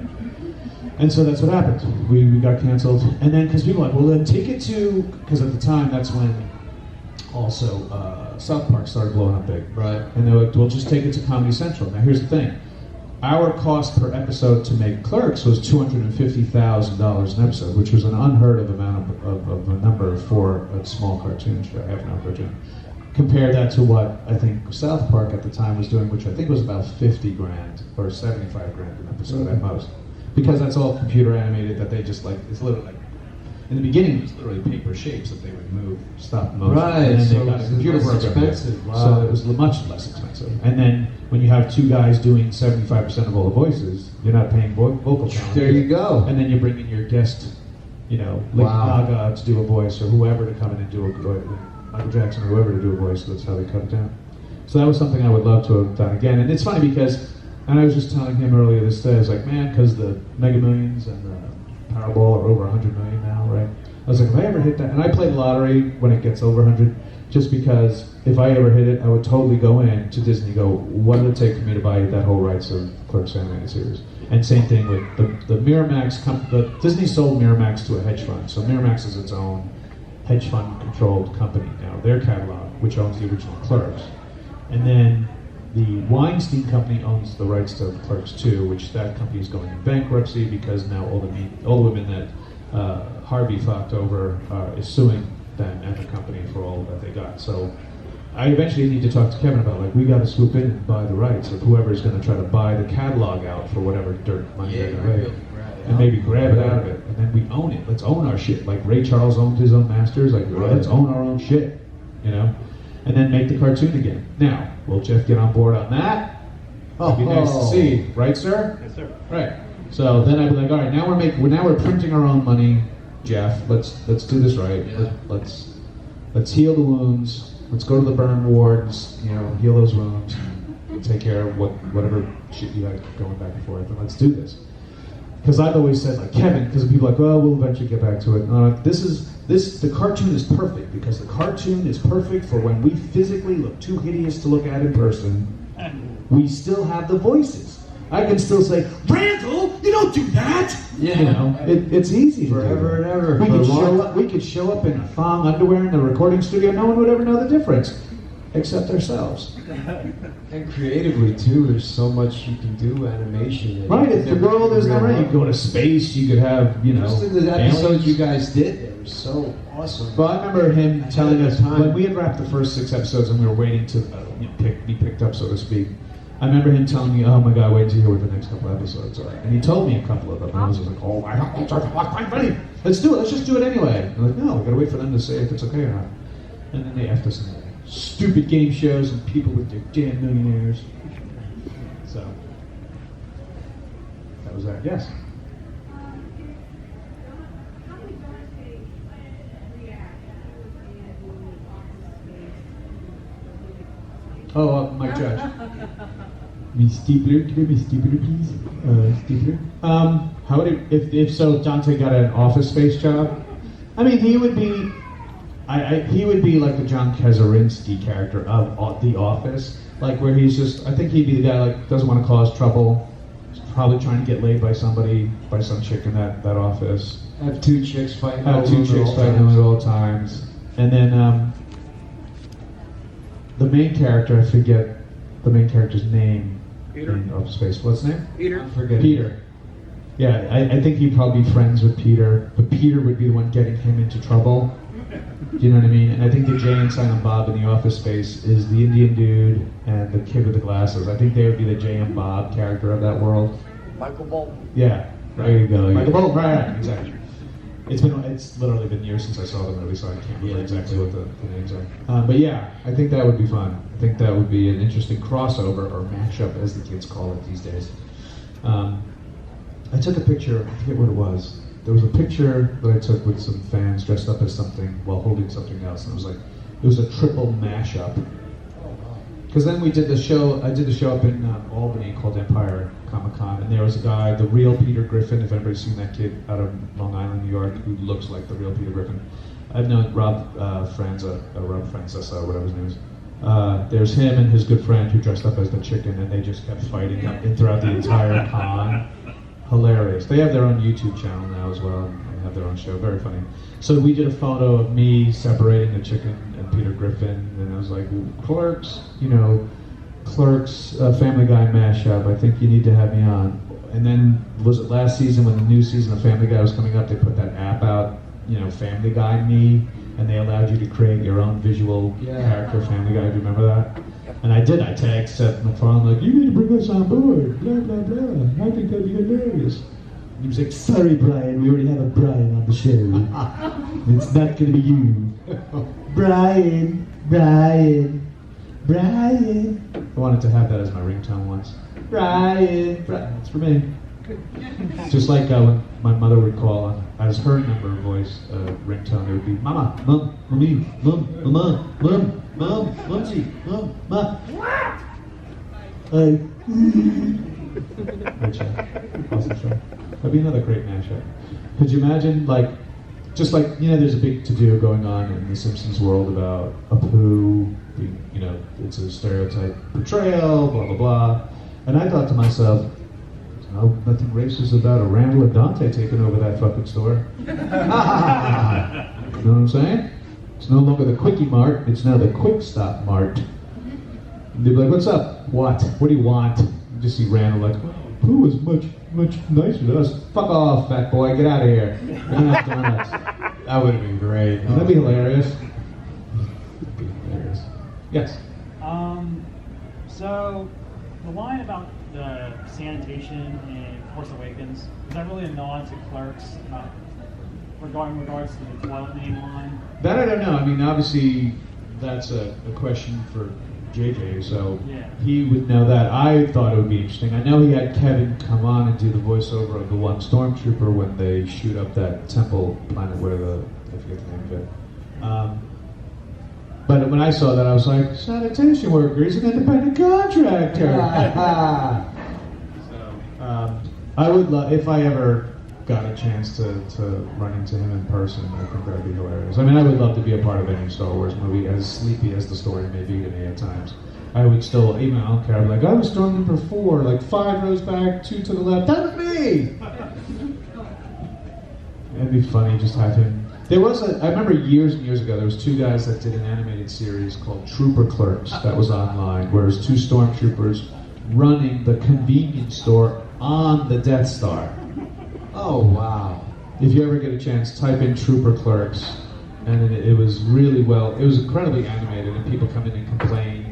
And so that's what happened. We got canceled. And then, because people were like, well, then take it to, because at the time, that's when also South Park started blowing up big. Right. And they were like, well, just take it to Comedy Central. Now, here's the thing. Our cost per episode to make Clerks was $250,000 an episode, which was an unheard of amount of a number for a small cartoon show, half-an-hour cartoon. Compare that to what I think South Park at the time was doing, which I think was about 50 grand or 75 grand an episode at most. Because that's all computer animated, that they just like, it's literally like, in the beginning it was literally paper shapes that they would move, stop motion. Right, and then so they got a computer less program. expensive. Wow. So it was much less expensive. And then when you have 2 guys doing 75% of all the voices, you're not paying vocal talent. There you go. And then you bring in your guest, you know, Lady Wow. Gaga to do a voice, or whoever to come in and do Michael Jackson or whoever to do a voice. That's how they cut it down. So that was something I would love to have done again. And it's funny because, and I was just telling him earlier this day, I was like, man, because the Mega Millions and the Powerball are over 100 million now, right? I was like, if I ever hit that, and I play the lottery when it gets over 100, just because if I ever hit it, I would totally go in to Disney and go, what would it take for me to buy that whole rights of Clerks animated series? And same thing with the Miramax, Disney sold Miramax to a hedge fund, so Miramax is its own hedge fund controlled company now, their catalog, which owns the original Clerks. And then the Weinstein Company owns the rights to Clerks 2, which that company is going in bankruptcy because now all the women that Harvey fucked over is suing them and the company for all that they got. So I eventually need to talk to Kevin about, like, we got to swoop in and buy the rights of whoever's going to try to buy the catalog out for whatever dirt money they're going to make. And maybe grab it out of it, and then we own it. Let's own our shit. Like Ray Charles owned his own masters. Like, let's own our own shit, you know? And then make the cartoon again. Now, will Jeff get on board on that? It'd be nice to see, right, sir? Yes, sir. Right. So then I'd be like, all right, now we're printing our own money, Jeff. Let's do this right. Yeah. Let's heal the wounds. Let's go to the burn wards. You know, heal those wounds. And take care of whatever shit you got going back and forth. And let's do this. Because I've always said, like, Kevin, because people are like, well, we'll eventually get back to it. The cartoon is perfect, because the cartoon is perfect for when we physically look too hideous to look at in person. We still have the voices. I can still say, Randall, you don't do that! Yeah. You know, it's easy to Forever do. and ever. We could show up in thong underwear in the recording studio, no one would ever know the difference, except ourselves. And creatively too, there's so much you can do animation. Right, if the world is not right, you could go to space, you could have, you know, Just in the episodes aliens. you guys did, they were so awesome. Well, I remember him telling us, time. when we had wrapped the first 6 episodes and we were waiting to be picked up, so to speak, I remember him telling me, oh my God, wait till you hear what the next couple episodes are. And he told me a couple of them, and I was just like, oh my God, I'm ready. Let's do it, let's just do it anyway. I'm like, no, we gotta wait for them to say if it's okay or not. And then they effed us in the stupid game shows and people with their damn millionaires. So, that was that. Yes? Oh, Mike Judge. Miss Steepler, can you Miss Steepler, please? Steepler. How would it, if so, Dante got an Office Space job? I mean, he would be, he would be like the John Kaczynski character of The Office, like where he's just, I think he'd be the guy like doesn't want to cause trouble, he's probably trying to get laid by somebody, by some chick in that office. Have 2 chicks fighting. Have 2 chicks fighting him at all times, and then the main character, I forget the main character's name Peter? in Office Space. What's his name? Peter? I forget. Peter. Yeah, I think he'd probably be friends with Peter, but Peter would be the one getting him into trouble. Do you know what I mean? And I think the Jay and Silent Bob in the Office Space is the Indian dude and the kid with the glasses. I think they would be the Jay and Bob character of that world. Michael Bolton. Yeah, there you go. Michael Bolton, right, exactly. It's literally been years since I saw the movie, so I can't remember exactly what the names are. But yeah, I think that would be fun. I think that would be an interesting crossover or mashup, as the kids call it these days. I took a picture. I forget what it was. There was a picture that I took with some fans dressed up as something while holding something else, and it was a triple mashup. Because then we did the show. I did the show up in Albany called Empire Comic-Con, and there was a guy, the real Peter Griffin. If anybody's seen that kid out of Long Island, New York, who looks like the real Peter Griffin. I've known Rob Franzesa, whatever his name is. There's him and his good friend who dressed up as the chicken, and they just kept fighting throughout the entire con. Hilarious. They have their own YouTube channel now as well, and they have their own show. Very funny. So we did a photo of me separating the chicken and Peter Griffin, and I was like, Clerks, Clerks, Family Guy mashup. I think you need to have me on. And then was it last season when the new season of Family Guy was coming up? They put that app out, Family Guy Me, and they allowed you to create your own visual character, Family Guy. Do you remember that? And I did. I tagged Seth MacFarlane, like, you need to bring us on board, blah, blah, blah. I think that'd be hilarious. And he was like, sorry, Brian, we already have a Brian on the show. It's not going to be you. Brian. I wanted to have that as my ringtone once. Brian. It's for me. Just like when my mother would call as her number voice ringtone, it would be Mama, Mom, Mommy, Mom, Mama, Mom, Mom, Mumsy, Mom, Ma. Great show. Awesome show. That'd be another great mashup. Could you imagine, there's a big to-do going on in the Simpsons world about Apu, it's a stereotype portrayal, blah, blah, blah. And I thought to myself, nothing racist about a Randall and Dante taking over that fucking store. You know what I'm saying? It's no longer the Quickie Mart, it's now the Quick Stop Mart. And they'd be like, what's up? What do you want? You just see Randall like, Pooh is much nicer than us. Fuck off, fat boy, get out of here. We're gonna have donuts. That would have been great. Wouldn't that be hilarious? Yes. So the line about the sanitation in Force Awakens, is that really a nod to Clerks regarding regards to the toilet name line? That I don't know. I mean, obviously, that's a question for JJ, so he would know that. I thought it would be interesting. I know he had Kevin come on and do the voiceover of the one stormtrooper when they shoot up that temple planet where I forget the name of it. But when I saw that, I was like, sanitation worker, he's an independent contractor. I would love, if I ever got a chance to run into him in person, I think that would be hilarious. I mean, I would love to be a part of any Star Wars movie, as sleepy as the story may be to me at times. I would still, even I don't care, I'm like, I was Stormtrooper 4, like 5 rows back, 2 to the left, that was me! It'd be funny just have him. There was I remember years and years ago, there was 2 guys that did an animated series called Trooper Clerks that was online, where it was 2 stormtroopers running the convenience store on the Death Star. Oh, wow. If you ever get a chance, type in Trooper Clerks, and it was really it was incredibly animated, and people come in and complain,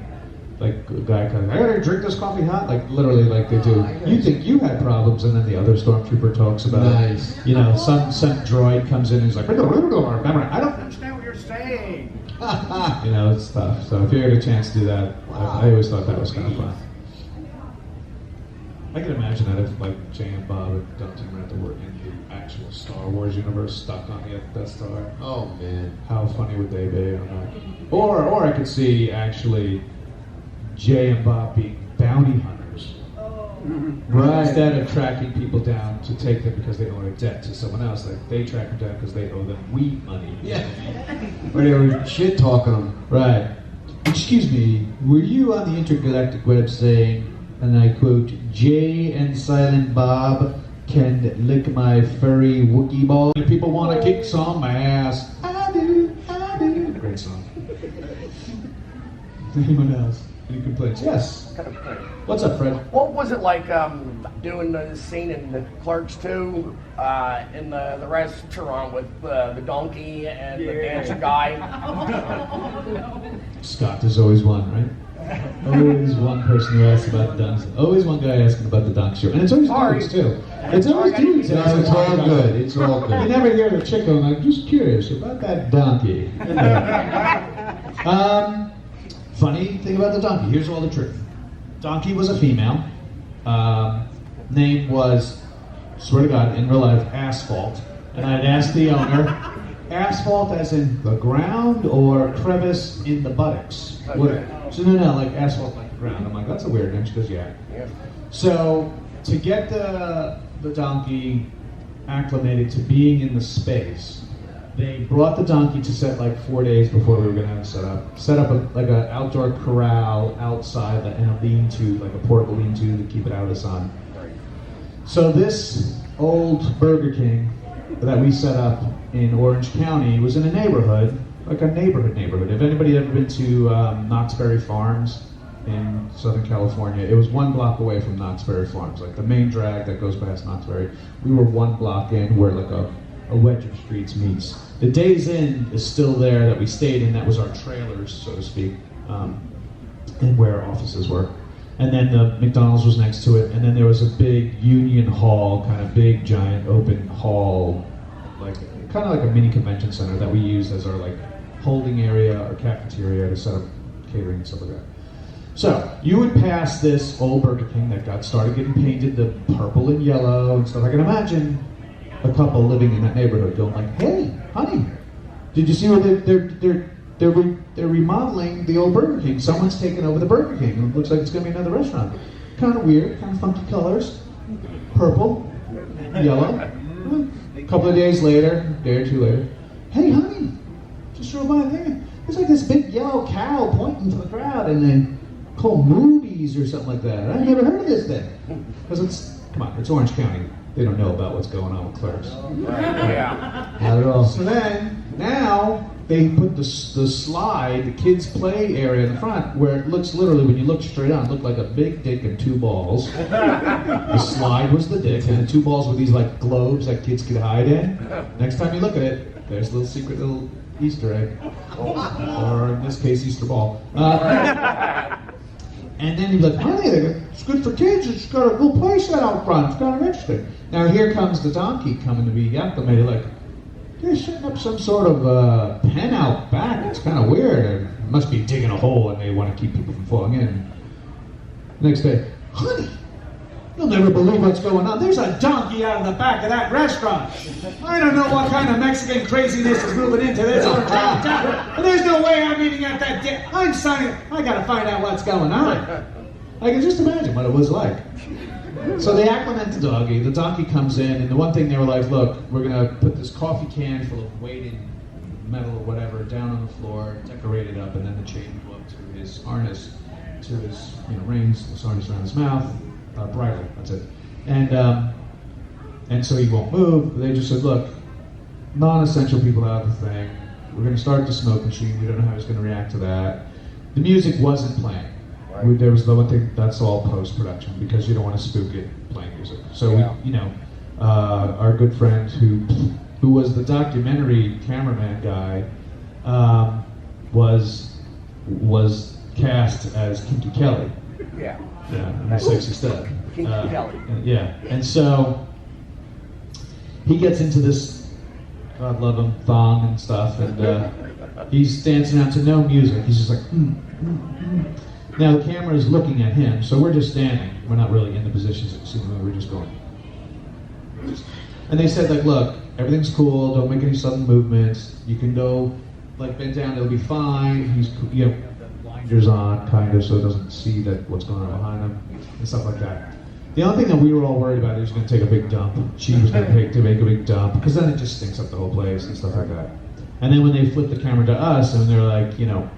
like a guy comes, I gotta drink this coffee hot, like literally like they do. You think you had problems, and then the other stormtrooper talks about nice. Some droid comes in and he's like, I don't understand what you're saying. It's tough. So if you get a chance to do that, I always thought that was kind of fun. I can imagine that if like Jay and Bob and Dante were to work in the actual Star Wars universe stuck on the Death Star. Oh man. How funny would they be? Or I could see actually Jay and Bob being bounty hunters. Right. Instead of tracking people down to take them because they owe a debt to someone else, like they track them down because they owe them weed money. Yeah. Or they were shit talking them. Right. Excuse me, were you on the intergalactic web saying, and I quote, Jay and Silent Bob can lick my furry Wookiee ball? If people want to kick some ass, I do. Great song. Anyone else? Any complaints? Yes. Kind of thing. What's up, Fred? What was it like doing the scene in the Clerks 2 in the restaurant with the donkey and the dancer guy? Scott, there's always one, right? Always one person who asks about the dunks. Always one guy asking about the dunk show. And it's always dudes, too. It's always dudes. No, it's all good. It's all You good. never hear the chick going, I'm just curious about that donkey. Funny thing about the donkey, here's all the truth. Donkey was a female. Name was, swear to God, in real life, Asphalt. And I'd asked the owner, asphalt as in the ground or crevice in the buttocks? What? So no, like asphalt like the ground. I'm like, that's a weird name. She goes, yeah. So to get the donkey acclimated to being in the space, they brought the donkey to set like 4 days before we were going to set up like an outdoor corral outside and a lean-to, like a portable lean-to to keep it out of the sun. So this old Burger King that we set up in Orange County was in a neighborhood, like a neighborhood. If anybody ever been to Knoxbury Farms in Southern California, it was 1 block away from Knoxbury Farms, like the main drag that goes past Knoxbury. We were 1 block in where like a wedge of streets meets. The Days Inn is still there that we stayed in. That was our trailers, so to speak, and where our offices were. And then the McDonald's was next to it. And then there was a big Union Hall, kind of big, giant, open hall, like kind of like a mini convention center that we used as our like holding area or cafeteria to set up catering and stuff like that. So you would pass this old Burger King that got started getting painted the purple and yellow and stuff. I can imagine a couple living in that neighborhood going like, "Hey, honey, did you see where they're remodeling the old Burger King? Someone's taking over the Burger King. It looks like it's going to be another restaurant. Kind of weird, kind of funky colors, purple, yellow." A couple of days later, a day or two later, "Hey, honey, just drove by there. There's like this big yellow cow pointing to the crowd, and then called movies or something like that. I've never heard of this thing." Because it's Orange County. They don't know about what's going on with Clerks. Yeah. Not at all. So then, now, they put the slide, the kids' play area in the front, where it looks literally, when you look straight on, it looked like a big dick and 2 balls. The slide was the dick, and the 2 balls were these like globes that kids could hide in. Next time you look at it, there's a little secret little Easter egg. Or in this case, Easter ball. And then you'd be like, "Honey, it's good for kids. It's got a little play set out front. It's kind of interesting." Now here comes the donkey coming to be acclimated. Like, they're setting up some sort of pen out back. It's kind of weird. They must be digging a hole and they want to keep people from falling in. Next day, "Honey, you'll never believe what's going on. There's a donkey out of the back of that restaurant. I don't know what kind of Mexican craziness is moving into this orange town, but there's no way I'm eating at that dick. I'm signing. I gotta find out what's going on." I can just imagine what it was like. So they acclimate the doggy. The donkey comes in, and the one thing they were like, "Look, we're gonna put this coffee can full of weighted metal or whatever down on the floor, decorate it up, and then the chain will go up to his harness, to his reins, the harness around his mouth." Bridle, that's it. And so he won't move. They just said, "Look, non-essential people out of the thing. We're going to start the smoke machine. We don't know how he's going to react to that." The music wasn't playing. Right. There was the one thing, that's all post-production because you don't want to spook it playing music. So our good friend who was the documentary cameraman guy was cast as Kinky Kelly. Yeah. Yeah, and the sexy stud. Kinky Kelly. Yeah, and so he gets into this, God love him, thong and stuff, and he's dancing out to no music. He's just like, Now the camera is looking at him, so we're just standing. We're not really in the positions that you see the movie. We're just going. And they said, like, "Look, everything's cool. Don't make any sudden movements. You can go, like, bend down. It'll be fine." He's, blinders on, kind of, so it doesn't see that what's going on behind him and stuff like that. The only thing that we were all worried about is he was going to take a big dump. She was going to make a big dump because then it just stinks up the whole place and stuff like that. And then when they flipped the camera to us and they're like, oh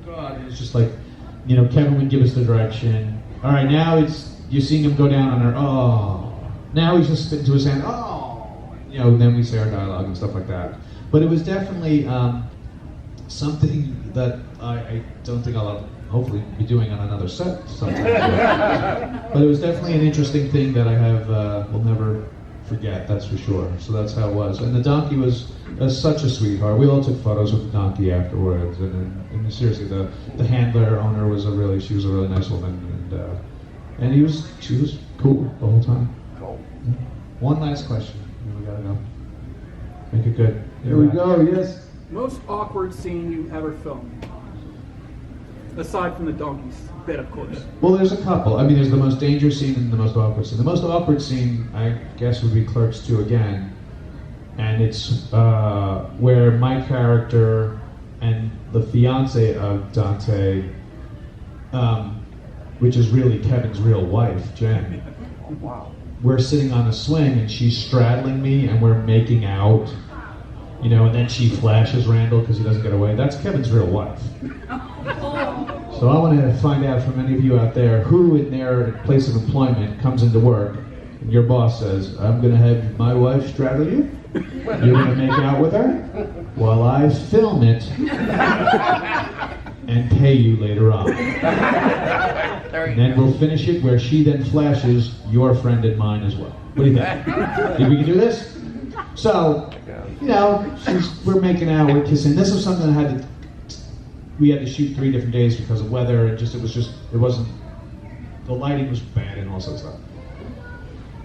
God, and it's just like, Kevin would give us the direction. All right, now you're seeing him go down on her. Oh, now he's just spitting to his hand. Oh, and then we say our dialogue and stuff like that. But it was definitely. something that I don't think I'll hopefully be doing on another set sometime. But it was definitely an interesting thing that I have will never forget, that's for sure. So that's how it was. And the donkey was such a sweetheart. We all took photos with the donkey afterwards. And seriously, the handler owner was she was a really nice woman. And she was cool the whole time. Cool. One last question. We gotta go. Make it good. Here we go, yes. Most awkward scene you ever filmed? Aside from the donkey's bit, of course. Well, there's a couple. I mean, there's the most dangerous scene and the most awkward scene. The most awkward scene, I guess, would be Clerks 2 again. And it's where my character and the fiance of Dante, which is really Kevin's real wife, Jen. Oh, wow. We're sitting on a swing and she's straddling me and we're making out, and then she flashes Randall because he doesn't get away. That's Kevin's real wife. So I want to find out from any of you out there who in their place of employment comes into work and your boss says, I'm going to have my wife straddle you. You're going to make out with her while I film it and pay you later on. And then we'll finish it where she then flashes your friend and mine as well. What do you think? Think we can do this? So, we're making out, we're kissing. This was something that we had to shoot 3 different days because of weather. It wasn't, the lighting was bad and all sorts of stuff.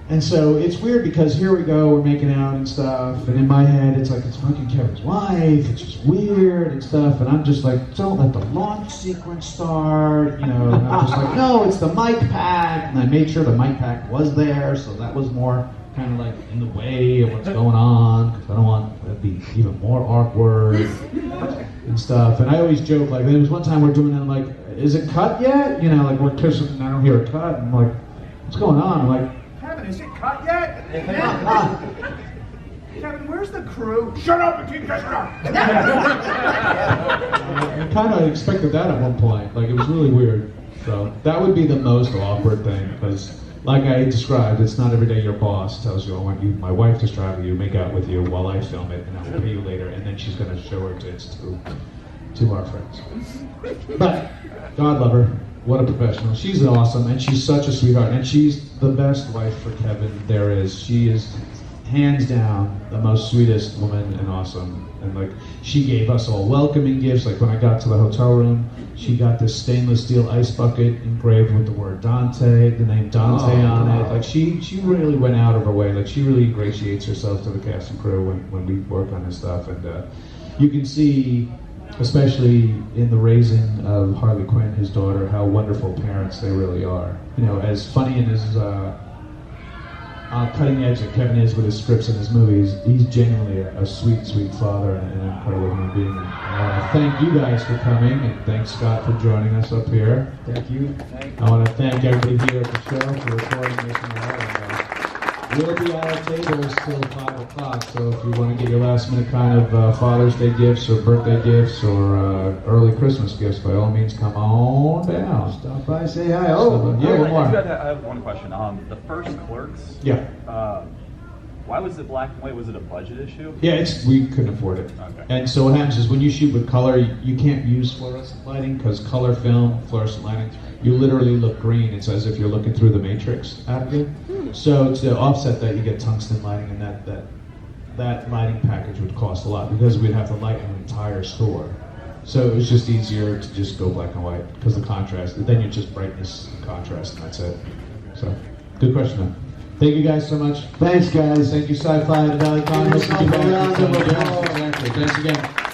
And so it's weird because here we go, we're making out and stuff, and in my head it's like, it's fucking Kevin's wife, it's just weird and stuff, and I'm just like, don't let the launch sequence start, and I'm just like, no, it's the mic pack, and I made sure the mic pack was there, so that was more kind of like in the way of what's going on, because I don't want it to be even more awkward and stuff. And I always joke, like, there was one time we're doing it, and I'm like, is it cut yet? Like we're kissing and I don't hear a cut, and I'm like, what's going on? I'm like, Kevin, is it cut yet? Kevin, where's the crew? Shut up and keep kissing her! I kind of expected that at one point. Like, it was really weird. So that would be the most awkward thing, because like I described, it's not every day your boss tells you, I want my wife to straddle you, make out with you while I film it, and I will pay you later, and then she's going to show her tits to our friends. But, God love her. What a professional. She's awesome, and she's such a sweetheart, and she's the best wife for Kevin there is. She is, hands down, the most sweetest woman and awesome. And like, she gave us all welcoming gifts. Like when I got to the hotel room, she got this stainless steel ice bucket engraved with the word Dante, the name Dante on it. Like she really went out of her way. Like she really ingratiates herself to the cast and crew when we work on this stuff. And you can see, especially in the raising of Harley Quinn, his daughter, how wonderful parents they really are. As funny and as cutting edge that Kevin is with his scripts and his movies, he's genuinely a sweet, sweet father and an incredible human being. And I want to thank you guys for coming, and thanks Scott for joining us up here. Thank you. I want to thank everybody here at the show for recording this and all. We'll be at our tables till 5 o'clock, so if you want to get your last minute kind of Father's Day gifts or birthday gifts or early Christmas gifts, by all means, come on down. Stop by, say hi. One more. I have one question. The first Clerks, why was it black and white? Was it a budget issue? Yeah, we couldn't afford it. Okay. And so what happens is when you shoot with color, you can't use fluorescent lighting because color film, fluorescent lighting, you literally look green. It's as if you're looking through the matrix out of it. So to offset that, you get tungsten lighting, and that lighting package would cost a lot because we'd have to light an entire store. So it was just easier to just go black and white because the contrast. Then you're just brightness and contrast, and that's it. So good question, though. Thank you guys so much. Thanks, guys. Thank you, Sci-Fi Valley Con. Give yourself a round of applause. Thanks again.